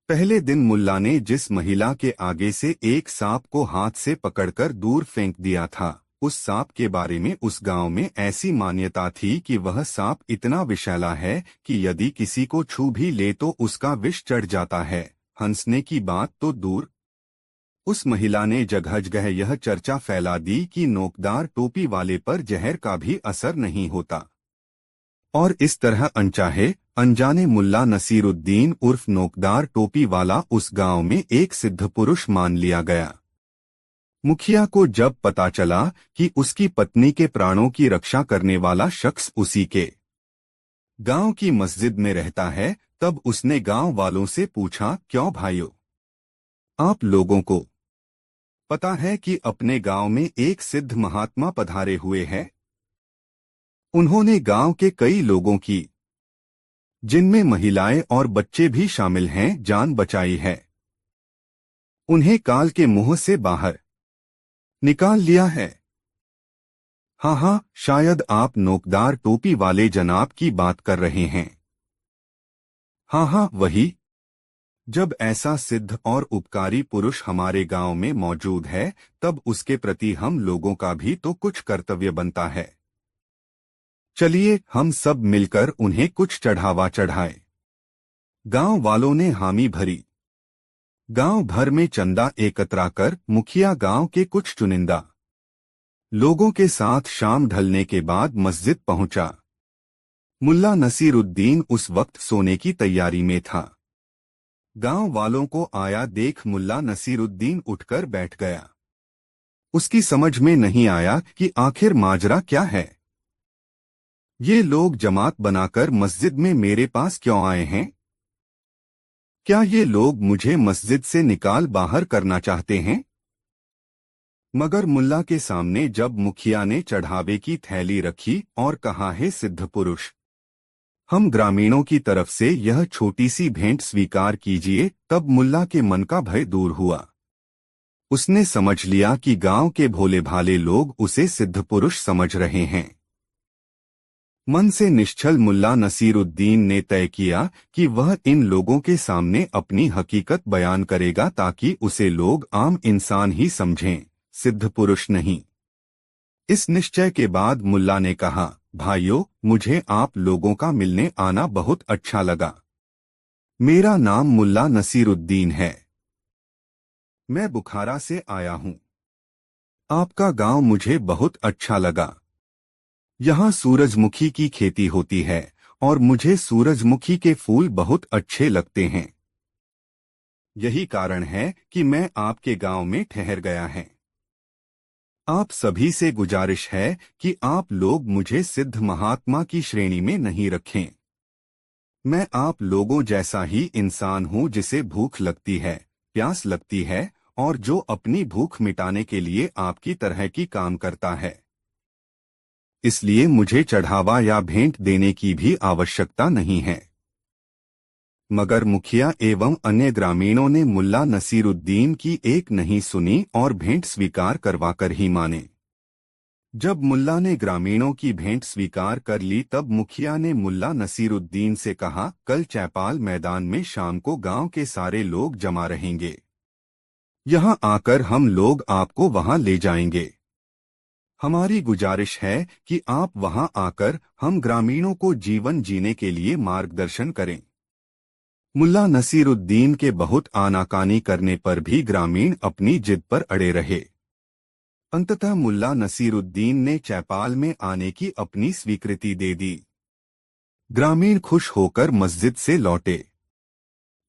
पहले दिन मुल्ला ने जिस महिला के आगे से एक सांप को हाथ से पकड़कर दूर फेंक दिया था, उस सांप के बारे में उस गांव में ऐसी मान्यता थी कि वह सांप इतना विषैला है कि यदि किसी को छू भी ले तो उसका विष चढ़ जाता है। हंसने की बात तो दूर, उस महिला ने जगह जगह यह चर्चा फैला दी कि नोकदार टोपी वाले पर जहर का भी असर नहीं होता। और इस तरह अनचाहे अनजाने मुल्ला नसीरुद्दीन उर्फ नोकदार टोपी वाला उस गांव में एक सिद्ध पुरुष मान लिया गया। मुखिया को जब पता चला कि उसकी पत्नी के प्राणों की रक्षा करने वाला शख्स उसी के गांव की मस्जिद में रहता है, तब उसने गांव वालों से पूछा, क्यों भाइयों, आप लोगों को पता है कि अपने गांव में एक सिद्ध महात्मा पधारे हुए हैं? उन्होंने गांव के कई लोगों की, जिनमें महिलाएं और बच्चे भी शामिल हैं, जान बचाई है। उन्हें काल के मुंह से बाहर निकाल लिया है। हाँ हाँ, शायद आप नोकदार टोपी वाले जनाब की बात कर रहे हैं। हाँ हाँ, वही। जब ऐसा सिद्ध और उपकारी पुरुष हमारे गांव में मौजूद है, तब उसके प्रति हम लोगों का भी तो कुछ कर्तव्य बनता है। चलिए हम सब मिलकर उन्हें कुछ चढ़ावा चढ़ाएं। गांव वालों ने हामी भरी। गांव भर में चंदा एकत्रा कर मुखिया गांव के कुछ चुनिंदा लोगों के साथ शाम ढलने के बाद मस्जिद पहुंचा। मुल्ला नसीरुद्दीन उस वक्त सोने की तैयारी में था। गांव वालों को आया देख मुल्ला नसीरुद्दीन उठकर बैठ गया। उसकी समझ में नहीं आया कि आखिर माजरा क्या है। ये लोग जमात बनाकर मस्जिद में मेरे पास क्यों आए हैं? क्या ये लोग मुझे मस्जिद से निकाल बाहर करना चाहते हैं? मगर मुल्ला के सामने जब मुखिया ने चढ़ावे की थैली रखी और कहा, है सिद्ध पुरुष, हम ग्रामीणों की तरफ से यह छोटी सी भेंट स्वीकार कीजिए, तब मुल्ला के मन का भय दूर हुआ। उसने समझ लिया कि गांव के भोले भाले लोग उसे सिद्ध पुरुष समझ रहे हैं। मन से निश्चल मुल्ला नसीरुद्दीन ने तय किया कि वह इन लोगों के सामने अपनी हकीकत बयान करेगा ताकि उसे लोग आम इंसान ही समझें, सिद्ध पुरुष नहीं। इस निश्चय के बाद मुल्ला ने कहा, भाइयों, मुझे आप लोगों का मिलने आना बहुत अच्छा लगा। मेरा नाम मुल्ला नसीरुद्दीन है। मैं बुखारा से आया हूँ। आपका गांव मुझे बहुत अच्छा लगा। यहाँ सूरजमुखी की खेती होती है और मुझे सूरजमुखी के फूल बहुत अच्छे लगते हैं। यही कारण है कि मैं आपके गांव में ठहर गया है। आप सभी से गुजारिश है कि आप लोग मुझे सिद्ध महात्मा की श्रेणी में नहीं रखें। मैं आप लोगों जैसा ही इंसान हूँ जिसे भूख लगती है, प्यास लगती है और जो अपनी भूख मिटाने के लिए आपकी तरह की काम करता है। इसलिए मुझे चढ़ावा या भेंट देने की भी आवश्यकता नहीं है। मगर मुखिया एवं अन्य ग्रामीणों ने मुल्ला नसीरुद्दीन की एक नहीं सुनी और भेंट स्वीकार करवाकर ही माने। जब मुल्ला ने ग्रामीणों की भेंट स्वीकार कर ली, तब मुखिया ने मुल्ला नसीरुद्दीन से कहा, कल चैपाल मैदान में शाम को गांव के सारे लोग जमा रहेंगे। यहाँ आकर हम लोग आपको वहां ले जाएंगे। हमारी गुजारिश है कि आप वहां आकर हम ग्रामीणों को जीवन जीने के लिए मार्गदर्शन करें। मुल्ला नसीरुद्दीन के बहुत आनाकानी करने पर भी ग्रामीण अपनी जिद पर अड़े रहे। अंततः मुल्ला नसीरुद्दीन ने चैपाल में आने की अपनी स्वीकृति दे दी। ग्रामीण खुश होकर मस्जिद से लौटे।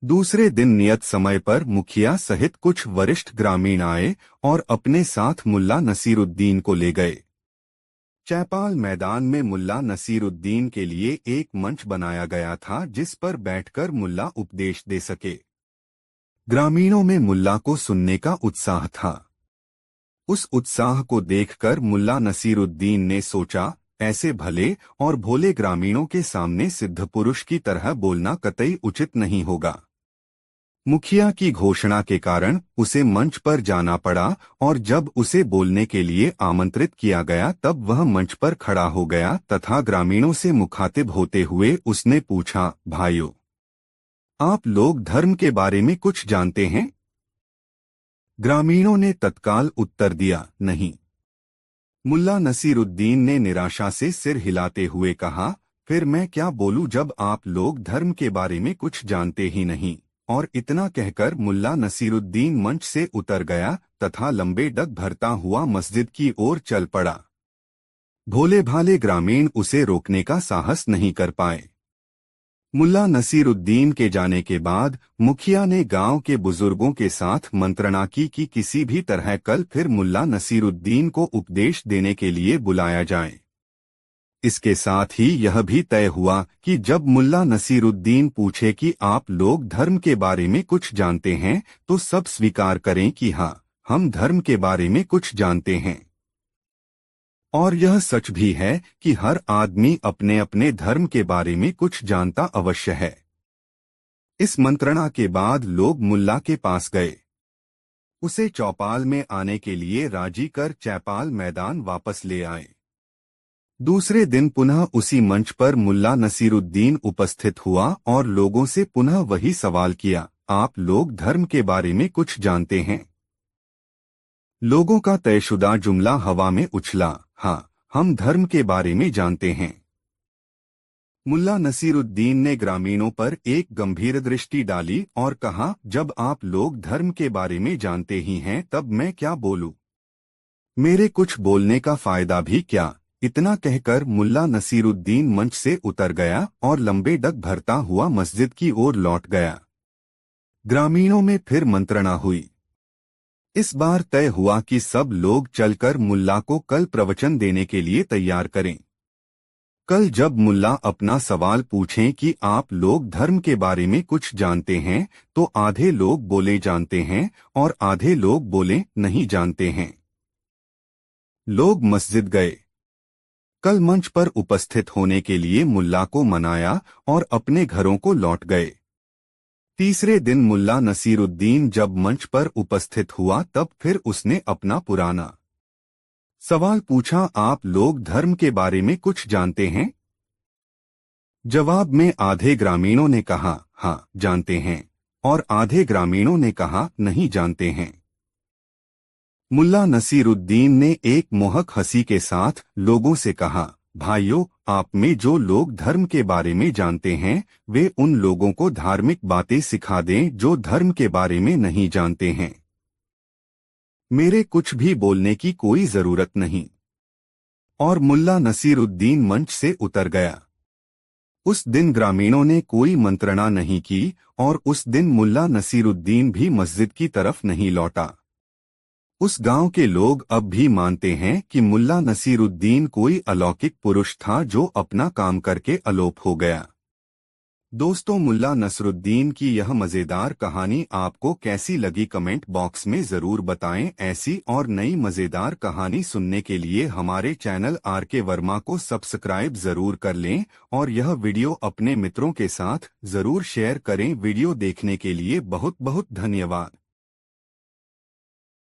दूसरे दिन नियत समय पर मुखिया सहित कुछ वरिष्ठ ग्रामीण आए और अपने साथ मुल्ला नसीरुद्दीन को ले गए। चैपाल मैदान में मुल्ला नसीरुद्दीन के लिए एक मंच बनाया गया था जिस पर बैठकर मुल्ला उपदेश दे सके। ग्रामीणों में मुल्ला को सुनने का उत्साह था। उस उत्साह को देखकर मुल्ला नसीरुद्दीन ने सोचा, ऐसे भले और भोले ग्रामीणों के सामने सिद्ध पुरुष की तरह बोलना कतई उचित नहीं होगा। मुखिया की घोषणा के कारण उसे मंच पर जाना पड़ा और जब उसे बोलने के लिए आमंत्रित किया गया तब वह मंच पर खड़ा हो गया तथा ग्रामीणों से मुखातिब होते हुए उसने पूछा, भाइयों, आप लोग धर्म के बारे में कुछ जानते हैं? ग्रामीणों ने तत्काल उत्तर दिया, नहीं। मुल्ला नसीरुद्दीन ने निराशा से सिर हिलाते हुए कहा, फिर मैं क्या बोलूं जब आप लोग धर्म के बारे में कुछ जानते ही नहीं। और इतना कहकर मुल्ला नसीरुद्दीन मंच से उतर गया तथा लंबे डग भरता हुआ मस्जिद की ओर चल पड़ा। भोले भाले ग्रामीण उसे रोकने का साहस नहीं कर पाए। मुल्ला नसीरुद्दीन के जाने के बाद मुखिया ने गांव के बुजुर्गों के साथ मंत्रणा की कि किसी भी तरह कल फिर मुल्ला नसीरुद्दीन को उपदेश देने के लिए बुलाया जाए। इसके साथ ही यह भी तय हुआ कि जब मुल्ला नसीरुद्दीन पूछे कि आप लोग धर्म के बारे में कुछ जानते हैं तो सब स्वीकार करें कि हाँ, हम धर्म के बारे में कुछ जानते हैं। और यह सच भी है कि हर आदमी अपने अपने धर्म के बारे में कुछ जानता अवश्य है। इस मंत्रणा के बाद लोग मुल्ला के पास गए। उसे चौपाल में आने के लिए राजी कर चैपाल मैदान वापस ले आए। दूसरे दिन पुनः उसी मंच पर मुल्ला नसीरुद्दीन उपस्थित हुआ और लोगों से पुनः वही सवाल किया, आप लोग धर्म के बारे में कुछ जानते हैं? लोगों का तयशुदा जुमला हवा में उछला, हाँ, हम धर्म के बारे में जानते हैं। मुल्ला नसीरुद्दीन ने ग्रामीणों पर एक गंभीर दृष्टि डाली और कहा, जब आप लोग धर्म के बारे में जानते ही हैं तब मैं क्या बोलूं? मेरे कुछ बोलने का फायदा भी क्या? इतना कहकर मुल्ला नसीरुद्दीन मंच से उतर गया और लंबे डग भरता हुआ मस्जिद की ओर लौट गया। ग्रामीणों में फिर मंत्रणा हुई। इस बार तय हुआ कि सब लोग चलकर मुल्ला को कल प्रवचन देने के लिए तैयार करें। कल जब मुल्ला अपना सवाल पूछें कि आप लोग धर्म के बारे में कुछ जानते हैं, तो आधे लोग बोले जानते हैं और आधे लोग बोले नहीं जानते हैं। लोग मस्जिद गए। कल मंच पर उपस्थित होने के लिए मुल्ला को मनाया और अपने घरों को लौट गए। तीसरे दिन मुल्ला नसीरुद्दीन जब मंच पर उपस्थित हुआ तब फिर उसने अपना पुराना सवाल पूछा, आप लोग धर्म के बारे में कुछ जानते हैं? जवाब में आधे ग्रामीणों ने कहा, हाँ जानते हैं, और आधे ग्रामीणों ने कहा नहीं जानते हैं। मुल्ला नसीरुद्दीन ने एक मोहक हंसी के साथ लोगों से कहा, भाइयों, आप में जो लोग धर्म के बारे में जानते हैं वे उन लोगों को धार्मिक बातें सिखा दें जो धर्म के बारे में नहीं जानते हैं। मेरे कुछ भी बोलने की कोई जरूरत नहीं। और मुल्ला नसीरुद्दीन मंच से उतर गया। उस दिन ग्रामीणों ने कोई मंत्रणा नहीं की और उस दिन मुल्ला नसीरुद्दीन भी मस्जिद की तरफ नहीं लौटा। उस गांव के लोग अब भी मानते हैं कि मुल्ला नसीरुद्दीन कोई अलौकिक पुरुष था जो अपना काम करके अलोप हो गया। दोस्तों, मुल्ला नसरुद्दीन की यह मज़ेदार कहानी आपको कैसी लगी कमेंट बॉक्स में ज़रूर बताएं। ऐसी और नई मज़ेदार कहानी सुनने के लिए हमारे चैनल आरके वर्मा को सब्सक्राइब ज़रूर कर लें और यह वीडियो अपने मित्रों के साथ ज़रूर शेयर करें। वीडियो देखने के लिए बहुत बहुत धन्यवाद।